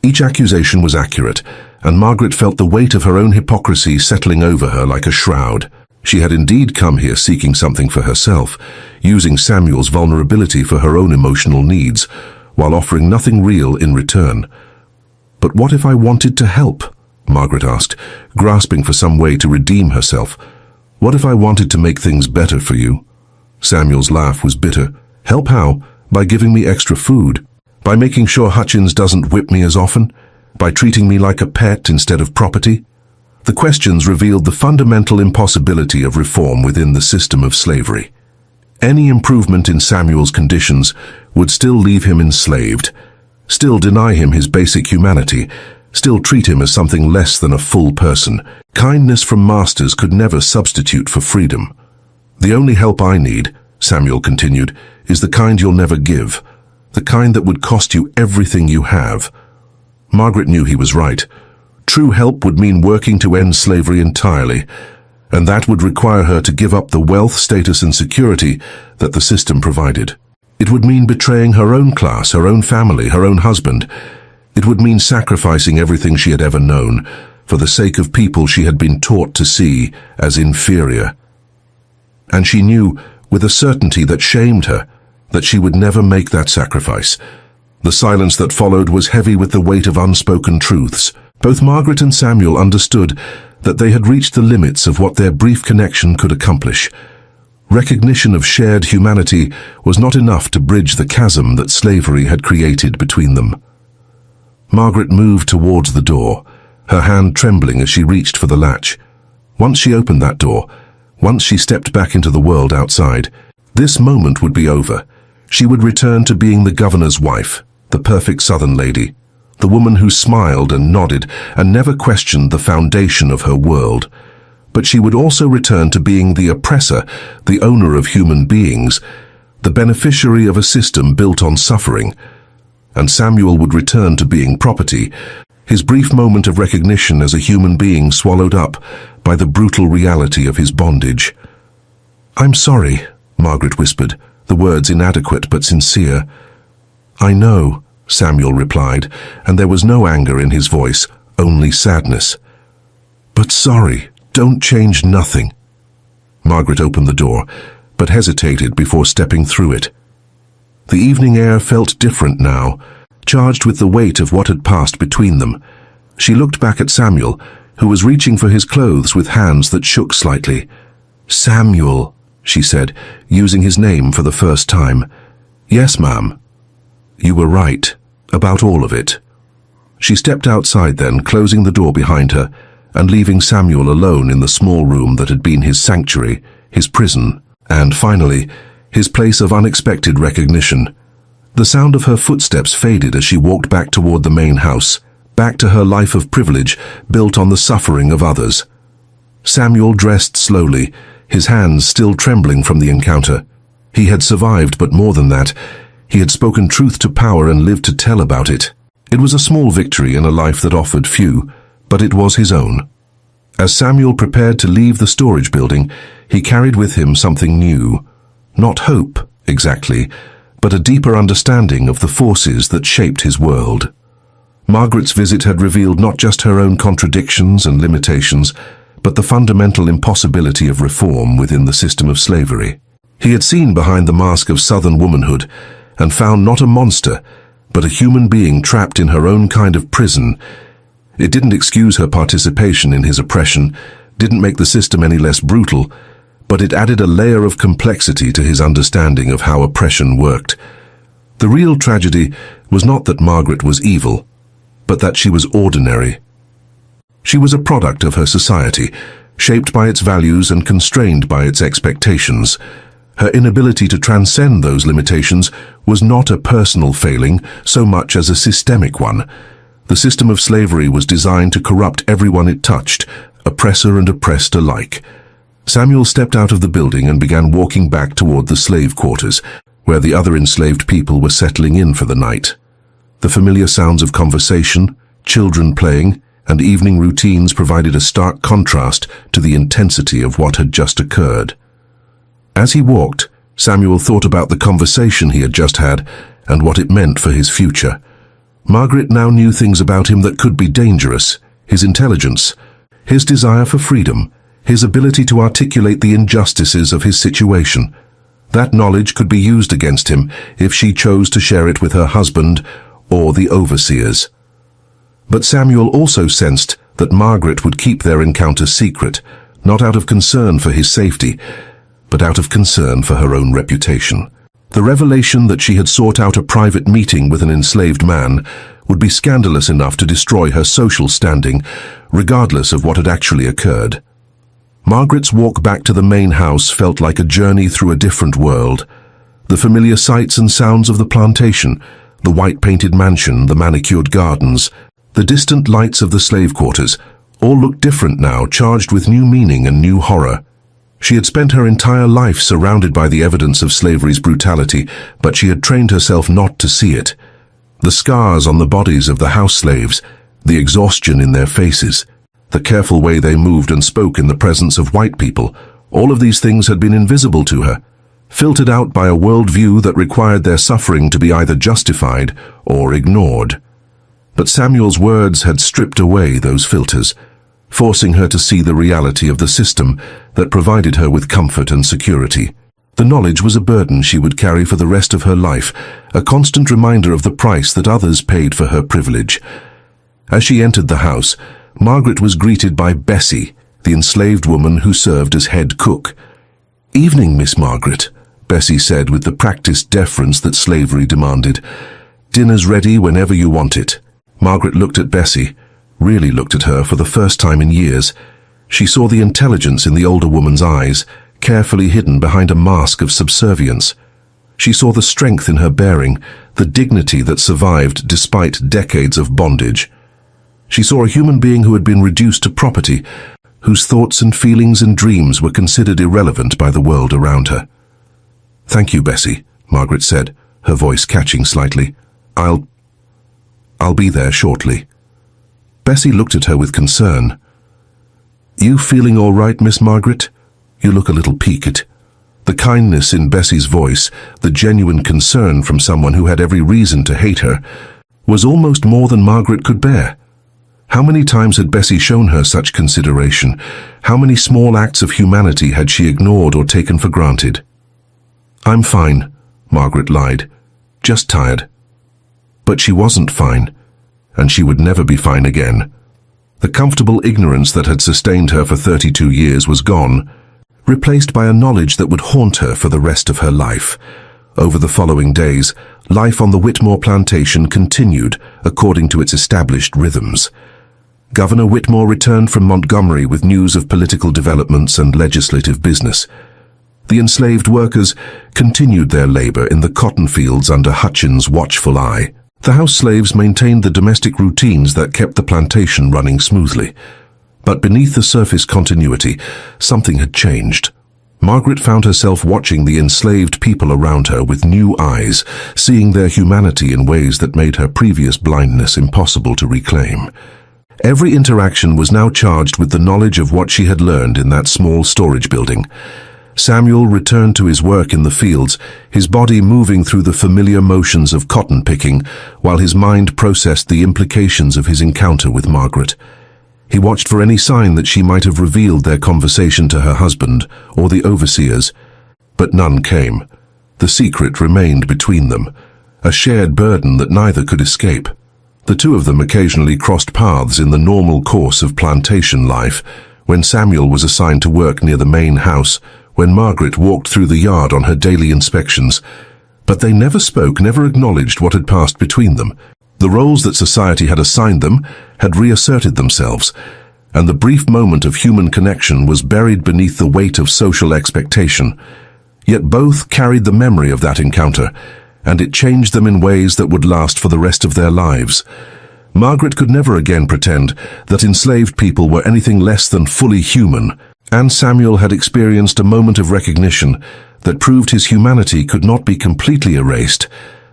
[SPEAKER 1] Each accusation was accurate, and Margaret felt the weight of her own hypocrisy settling over her like a shroud. She had indeed come here seeking something for herself, using Samuel's vulnerability for her own emotional needs, while offering nothing real in return. "But what if I wanted to help?" Margaret asked, grasping for some way to redeem herself. "What if I wanted to make things better for you?" Samuel's laugh was bitter. "Help how? By giving me extra food? By making sure Hutchins doesn't whip me as often? By treating me like a pet instead of property?" The questions revealed the fundamental impossibility of reform within the system of slavery. Any improvement in Samuel's conditions would still leave him enslaved, still deny him his basic humanity, still treat him as something less than a full person. Kindness from masters could never substitute for freedom. "The only help I need," Samuel continued, "is the kind you'll never give, the kind that would cost you everything you have." Margaret knew he was right. True help would mean working to end slavery entirely, and that would require her to give up the wealth, status, and security that the system provided. It would mean betraying her own class, her own family, her own husband. It would mean sacrificing everything she had ever known for the sake of people she had been taught to see as inferior. And she knew, with a certainty that shamed her, that she would never make that sacrifice. The silence that followed was heavy with the weight of unspoken truths. Both Margaret and Samuel understood that they had reached the limits of what their brief connection could accomplish. Recognition of shared humanity was not enough to bridge the chasm that slavery had created between them. Margaret moved towards the door, her hand trembling as she reached for the latch. Once she opened that door, once she stepped back into the world outside, this moment would be over. She would return to being the governor's wife, the perfect Southern lady, the woman who smiled and nodded and never questioned the foundation of her world. But she would also return to being the oppressor, the owner of human beings, the beneficiary of a system built on suffering. And Samuel would return to being property, his brief moment of recognition as a human being swallowed up by the brutal reality of his bondage. "I'm sorry," Margaret whispered, the words inadequate but sincere. "I know," Samuel replied, and there was no anger in his voice, only sadness. "But sorry, don't change nothing." Margaret opened the door, but hesitated before stepping through it. The evening air felt different now, charged with the weight of what had passed between them. She looked back at Samuel, who was reaching for his clothes with hands that shook slightly. "Samuel," she said, using his name for the first time. "Yes, ma'am." "You were right, about all of it." She stepped outside then, closing the door behind her, and leaving Samuel alone in the small room that had been his sanctuary, his prison, and finally, his place of unexpected recognition. The sound of her footsteps faded as she walked back toward the main house, back to her life of privilege built on the suffering of others. Samuel dressed slowly, his hands still trembling from the encounter. He had survived, but more than that, he had spoken truth to power and lived to tell about it. It was a small victory in a life that offered few, but it was his own. As Samuel prepared to leave the storage building, he carried with him something new. Not hope, exactly, but a deeper understanding of the forces that shaped his world. Margaret's visit had revealed not just her own contradictions and limitations, but the fundamental impossibility of reform within the system of slavery. He had seen behind the mask of Southern womanhood and found not a monster, but a human being trapped in her own kind of prison. It didn't excuse her participation in his oppression, didn't make the system any less brutal, but it added a layer of complexity to his understanding of how oppression worked. The real tragedy was not that Margaret was evil, but that she was ordinary. She was a product of her society, shaped by its values and constrained by its expectations. Her inability to transcend those limitations was not a personal failing so much as a systemic one. The system of slavery was designed to corrupt everyone it touched, oppressor and oppressed alike. Samuel stepped out of the building and began walking back toward the slave quarters, where the other enslaved people were settling in for the night. The familiar sounds of conversation, children playing, and evening routines provided a stark contrast to the intensity of what had just occurred. As he walked, Samuel thought about the conversation he had just had and what it meant for his future. Margaret now knew things about him that could be dangerous: his intelligence, his desire for freedom, his ability to articulate the injustices of his situation. That knowledge could be used against him if she chose to share it with her husband or the overseers. But Samuel also sensed that Margaret would keep their encounter secret, not out of concern for his safety, but out of concern for her own reputation. The revelation that she had sought out a private meeting with an enslaved man would be scandalous enough to destroy her social standing, regardless of what had actually occurred. Margaret's walk back to the main house felt like a journey through a different world. The familiar sights and sounds of the plantation, the white-painted mansion, the manicured gardens, the distant lights of the slave quarters, all looked different now, charged with new meaning and new horror. She had spent her entire life surrounded by the evidence of slavery's brutality, but she had trained herself not to see it. The scars on the bodies of the house slaves, The exhaustion in their faces, the careful way they moved and spoke in the presence of white people, all of these things had been invisible to her, filtered out by a worldview that required their suffering to be either justified or ignored. But Samuel's words had stripped away those filters, forcing her to see the reality of the system that provided her with comfort and security. The knowledge was a burden she would carry for the rest of her life, a constant reminder of the price that others paid for her privilege. As she entered the house, Margaret was greeted by Bessie, the enslaved woman who served as head cook. "Evening, Miss Margaret," Bessie said with the practiced deference that slavery demanded. "Dinner's ready whenever you want it." Margaret looked at Bessie, really looked at her for the first time in years. She saw the intelligence in the older woman's eyes, carefully hidden behind a mask of subservience. She saw the strength in her bearing, the dignity that survived despite decades of bondage. She saw a human being who had been reduced to property, whose thoughts and feelings and dreams were considered irrelevant by the world around her. "Thank you, Bessie," Margaret said, her voice catching slightly. I'll be there shortly." Bessie looked at her with concern. "You feeling all right, Miss Margaret? You look a little peaked." The kindness in Bessie's voice, the genuine concern from someone who had every reason to hate her, was almost more than Margaret could bear. How many times had Bessie shown her such consideration? How many small acts of humanity had she ignored or taken for granted? "I'm fine," Margaret lied. "Just tired." But she wasn't fine, and she would never be fine again. The comfortable ignorance that had sustained her for 32 years was gone, replaced by a knowledge that would haunt her for the rest of her life. Over the following days, life on the Whitmore plantation continued according to its established rhythms. Governor Whitmore returned from Montgomery with news of political developments and legislative business. The enslaved workers continued their labor in the cotton fields under Hutchins' watchful eye. The house slaves maintained the domestic routines that kept the plantation running smoothly. But beneath the surface continuity, something had changed. Margaret found herself watching the enslaved people around her with new eyes, seeing their humanity in ways that made her previous blindness impossible to reclaim. Every interaction was now charged with the knowledge of what she had learned in that small storage building. Samuel returned to his work in the fields, his body moving through the familiar motions of cotton picking, while his mind processed the implications of his encounter with Margaret. He watched for any sign that she might have revealed their conversation to her husband or the overseers, but none came. The secret remained between them, a shared burden that neither could escape. The two of them occasionally crossed paths in the normal course of plantation life, when Samuel was assigned to work near the main house, when Margaret walked through the yard on her daily inspections. But they never spoke, never acknowledged what had passed between them. The roles that society had assigned them had reasserted themselves, and the brief moment of human connection was buried beneath the weight of social expectation. Yet both carried the memory of that encounter, and it changed them in ways that would last for the rest of their lives. Margaret could never again pretend that enslaved people were anything less than fully human, and Samuel had experienced a moment of recognition that proved his humanity could not be completely erased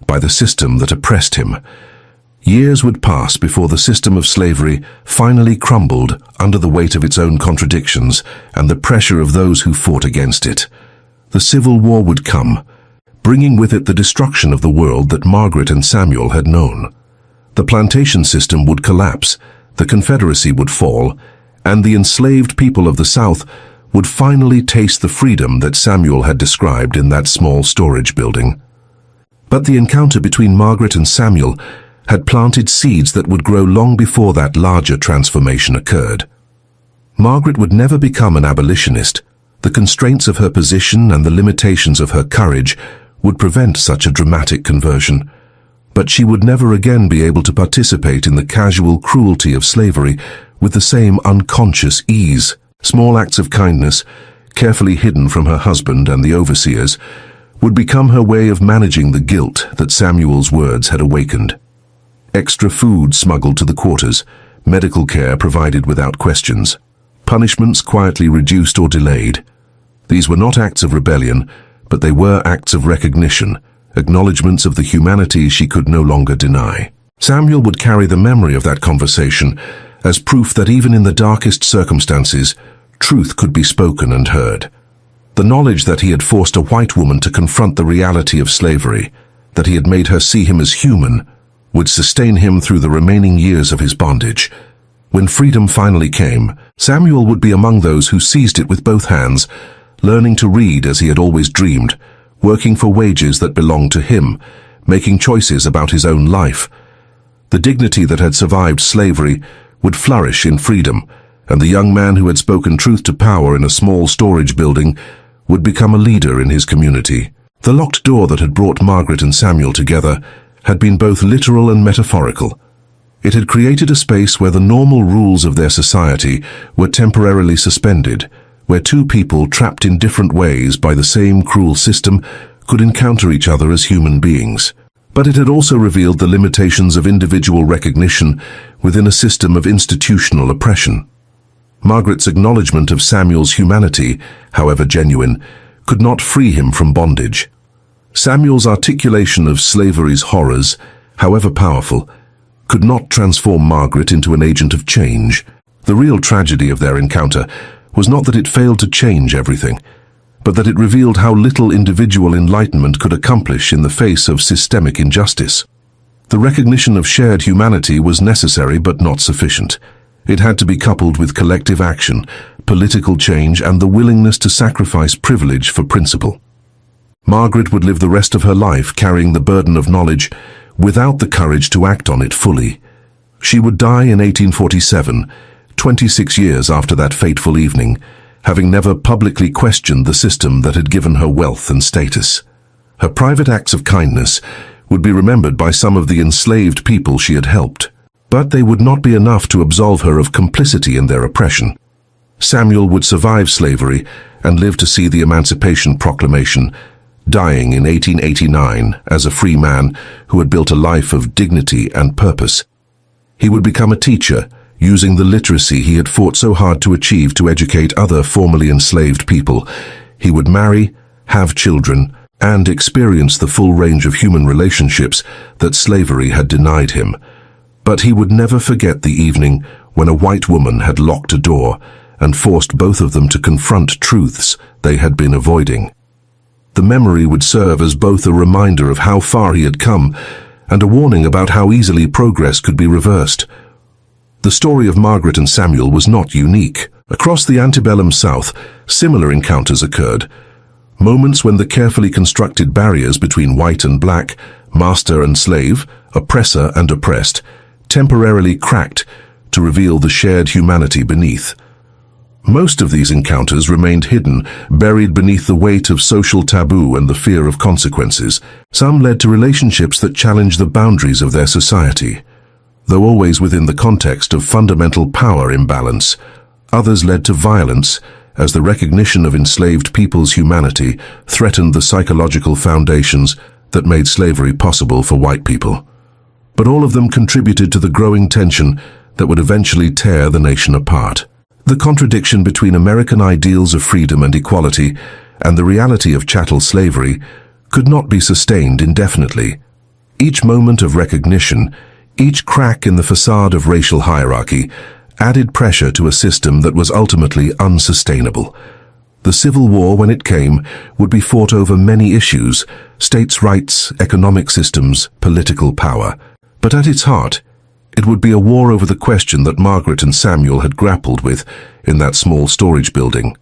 [SPEAKER 1] by the system that oppressed him. Years would pass before the system of slavery finally crumbled under the weight of its own contradictions and the pressure of those who fought against it. The Civil War would come, bringing with it the destruction of the world that Margaret and Samuel had known. The plantation system would collapse, the Confederacy would fall, and the enslaved people of the South would finally taste the freedom that Samuel had described in that small storage building. But the encounter between Margaret and Samuel had planted seeds that would grow long before that larger transformation occurred. Margaret would never become an abolitionist. The constraints of her position and the limitations of her courage would prevent such a dramatic conversion. But she would never again be able to participate in the casual cruelty of slavery with the same unconscious ease. Small acts of kindness, carefully hidden from her husband and the overseers, would become her way of managing the guilt that Samuel's words had awakened. Extra food smuggled to the quarters, medical care provided without questions, punishments quietly reduced or delayed. These were not acts of rebellion, but they were acts of recognition, acknowledgments of the humanity she could no longer deny. Samuel would carry the memory of that conversation as proof that even in the darkest circumstances, truth could be spoken and heard. The knowledge that he had forced a white woman to confront the reality of slavery, that he had made her see him as human, would sustain him through the remaining years of his bondage. When freedom finally came, Samuel would be among those who seized it with both hands, learning to read as he had always dreamed, working for wages that belonged to him, making choices about his own life. The dignity that had survived slavery would flourish in freedom, and the young man who had spoken truth to power in a small storage building would become a leader in his community. The locked door that had brought Margaret and Samuel together had been both literal and metaphorical. It had created a space where the normal rules of their society were temporarily suspended, where two people trapped in different ways by the same cruel system could encounter each other as human beings. But it had also revealed the limitations of individual recognition within a system of institutional oppression. Margaret's acknowledgement of Samuel's humanity, however genuine, could not free him from bondage. Samuel's articulation of slavery's horrors, however powerful, could not transform Margaret into an agent of change. The real tragedy of their encounter was not that it failed to change everything, but that it revealed how little individual enlightenment could accomplish in the face of systemic injustice. The recognition of shared humanity was necessary but not sufficient. It had to be coupled with collective action, political change, and the willingness to sacrifice privilege for principle. Margaret would live the rest of her life carrying the burden of knowledge without the courage to act on it fully. She would die in 1847, 26 years after that fateful evening, having never publicly questioned the system that had given her wealth and status. Her private acts of kindness would be remembered by some of the enslaved people she had helped, but they would not be enough to absolve her of complicity in their oppression. Samuel would survive slavery and live to see the Emancipation Proclamation, dying in 1889 as a free man who had built a life of dignity and purpose. He would become a teacher, using the literacy he had fought so hard to achieve to educate other formerly enslaved people. He would marry, have children, and experience the full range of human relationships that slavery had denied him. But he would never forget the evening when a white woman had locked a door and forced both of them to confront truths they had been avoiding. The memory would serve as both a reminder of how far he had come and a warning about how easily progress could be reversed. The story of Margaret and Samuel was not unique. Across the antebellum South, similar encounters occurred. Moments when the carefully constructed barriers between white and black, master and slave, oppressor and oppressed, temporarily cracked to reveal the shared humanity beneath. Most of these encounters remained hidden, buried beneath the weight of social taboo and the fear of consequences. Some led to relationships that challenged the boundaries of their society, though always within the context of fundamental power imbalance. Others led to violence, as the recognition of enslaved people's humanity threatened the psychological foundations that made slavery possible for white people. But all of them contributed to the growing tension that would eventually tear the nation apart. The contradiction between American ideals of freedom and equality and the reality of chattel slavery could not be sustained indefinitely. Each moment of recognition, each crack in the facade of racial hierarchy, added pressure to a system that was ultimately unsustainable. The Civil War, when it came, would be fought over many issues: states' rights, economic systems, political power. But at its heart, it would be a war over the question that Margaret and Samuel had grappled with in that small storage building: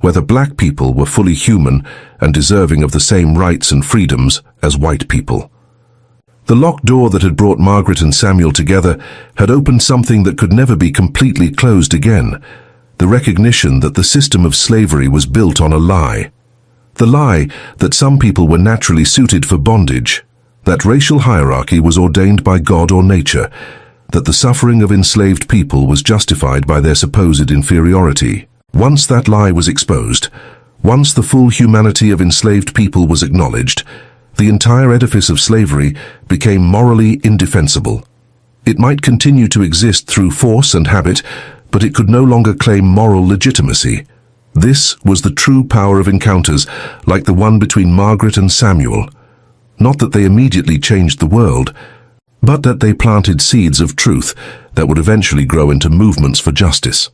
[SPEAKER 1] whether black people were fully human and deserving of the same rights and freedoms as white people. The locked door that had brought Margaret and Samuel together had opened something that could never be completely closed again: the recognition that the system of slavery was built on a lie. The lie that some people were naturally suited for bondage, that racial hierarchy was ordained by God or nature, that the suffering of enslaved people was justified by their supposed inferiority. Once that lie was exposed, once the full humanity of enslaved people was acknowledged, the entire edifice of slavery became morally indefensible. It might continue to exist through force and habit, but it could no longer claim moral legitimacy. This was the true power of encounters like the one between Margaret and Samuel. Not that they immediately changed the world, but that they planted seeds of truth that would eventually grow into movements for justice.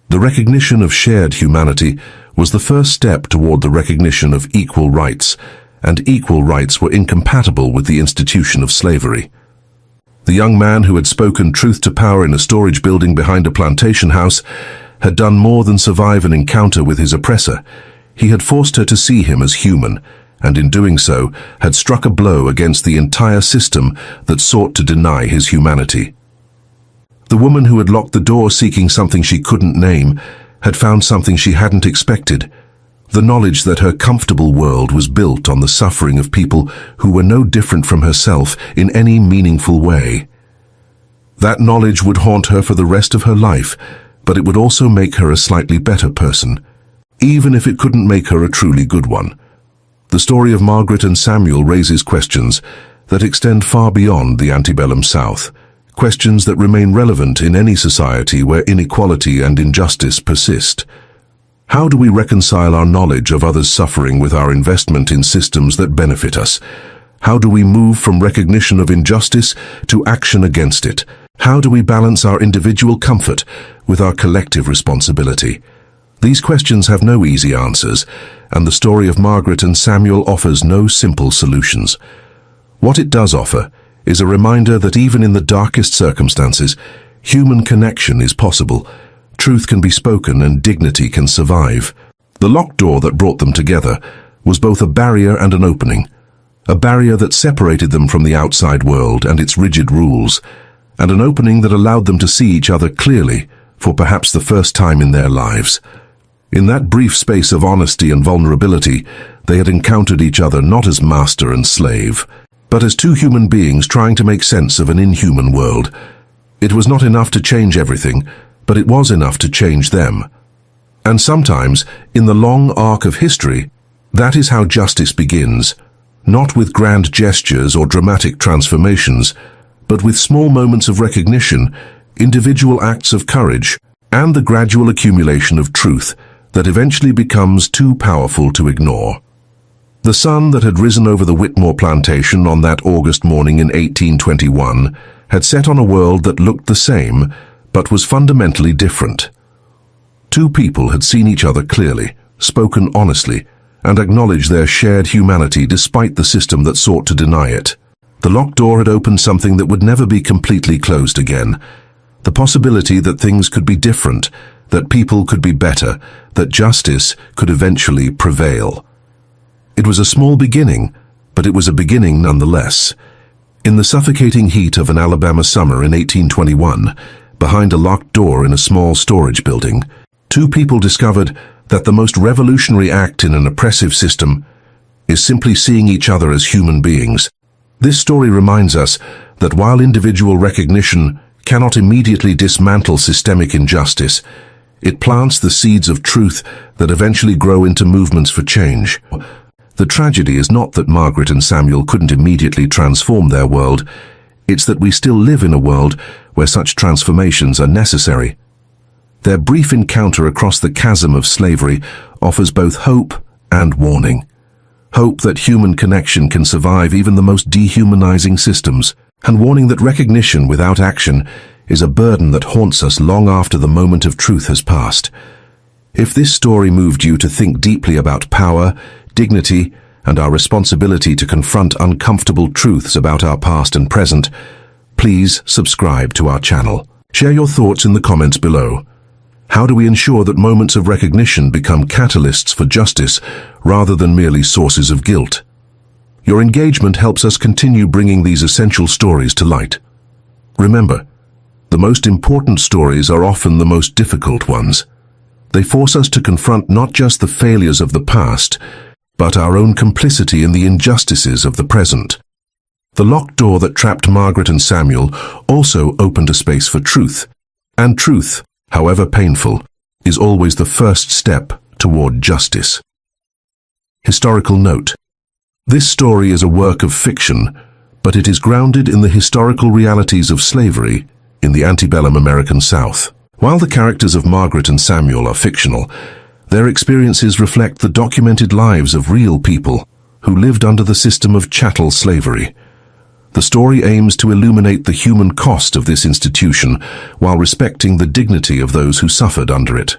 [SPEAKER 1] The recognition of shared humanity was the first step toward the recognition of equal rights, and equal rights were incompatible with the institution of slavery. The young man who had spoken truth to power in a storage building behind a plantation house had done more than survive an encounter with his oppressor. He had forced her to see him as human, and in doing so had struck a blow against the entire system that sought to deny his humanity. The woman who had locked the door seeking something she couldn't name had found something she hadn't expected, the knowledge that her comfortable world was built on the suffering of people who were no different from herself in any meaningful way. That knowledge would haunt her for the rest of her life, but it would also make her a slightly better person, even if it couldn't make her a truly good one. The story of Margaret and Samuel raises questions that extend far beyond the antebellum South, questions that remain relevant in any society where inequality and injustice persist. How do we reconcile our knowledge of others' suffering with our investment in systems that benefit us? How do we move from recognition of injustice to action against it? How do we balance our individual comfort with our collective responsibility? These questions have no easy answers, and the story of Margaret and Samuel offers no simple solutions. What it does offer is a reminder that even in the darkest circumstances, human connection is possible, truth can be spoken, and dignity can survive. The locked door that brought them together was both a barrier and an opening, a barrier that separated them from the outside world and its rigid rules, and an opening that allowed them to see each other clearly for perhaps the first time in their lives. In that brief space of honesty and vulnerability, they had encountered each other not as master and slave, but as two human beings trying to make sense of an inhuman world. It was not enough to change everything, but it was enough to change them. And sometimes, in the long arc of history, that is how justice begins, not with grand gestures or dramatic transformations, but with small moments of recognition, individual acts of courage, and the gradual accumulation of truth that eventually becomes too powerful to ignore. The sun that had risen over the Whitmore plantation on that August morning in 1821 had set on a world that looked the same, but was fundamentally different. Two people had seen each other clearly, spoken honestly, and acknowledged their shared humanity despite the system that sought to deny it. The locked door had opened something that would never be completely closed again. The possibility that things could be different, that people could be better, that justice could eventually prevail. It was a small beginning, but it was a beginning nonetheless. In the suffocating heat of an Alabama summer in 1821, behind a locked door in a small storage building, two people discovered that the most revolutionary act in an oppressive system is simply seeing each other as human beings. This story reminds us that while individual recognition cannot immediately dismantle systemic injustice, it plants the seeds of truth that eventually grow into movements for change. The tragedy is not that Margaret and Samuel couldn't immediately transform their world. It's that we still live in a world where such transformations are necessary. Their brief encounter across the chasm of slavery offers both hope and warning. Hope that human connection can survive even the most dehumanizing systems, and warning that recognition without action is a burden that haunts us long after the moment of truth has passed. If this story moved you to think deeply about power, dignity, and our responsibility to confront uncomfortable truths about our past and present, please subscribe to our channel. Share your thoughts in the comments below. How do we ensure that moments of recognition become catalysts for justice rather than merely sources of guilt? Your engagement helps us continue bringing these essential stories to light. Remember, the most important stories are often the most difficult ones. They force us to confront not just the failures of the past, but our own complicity in the injustices of the present. The locked door that trapped Margaret and Samuel also opened a space for truth, and truth, however painful, is always the first step toward justice. Historical note: this story is a work of fiction, but it is grounded in the historical realities of slavery in the antebellum American South. While the characters of Margaret and Samuel are fictional, their experiences reflect the documented lives of real people who lived under the system of chattel slavery. The story aims to illuminate the human cost of this institution while respecting the dignity of those who suffered under it.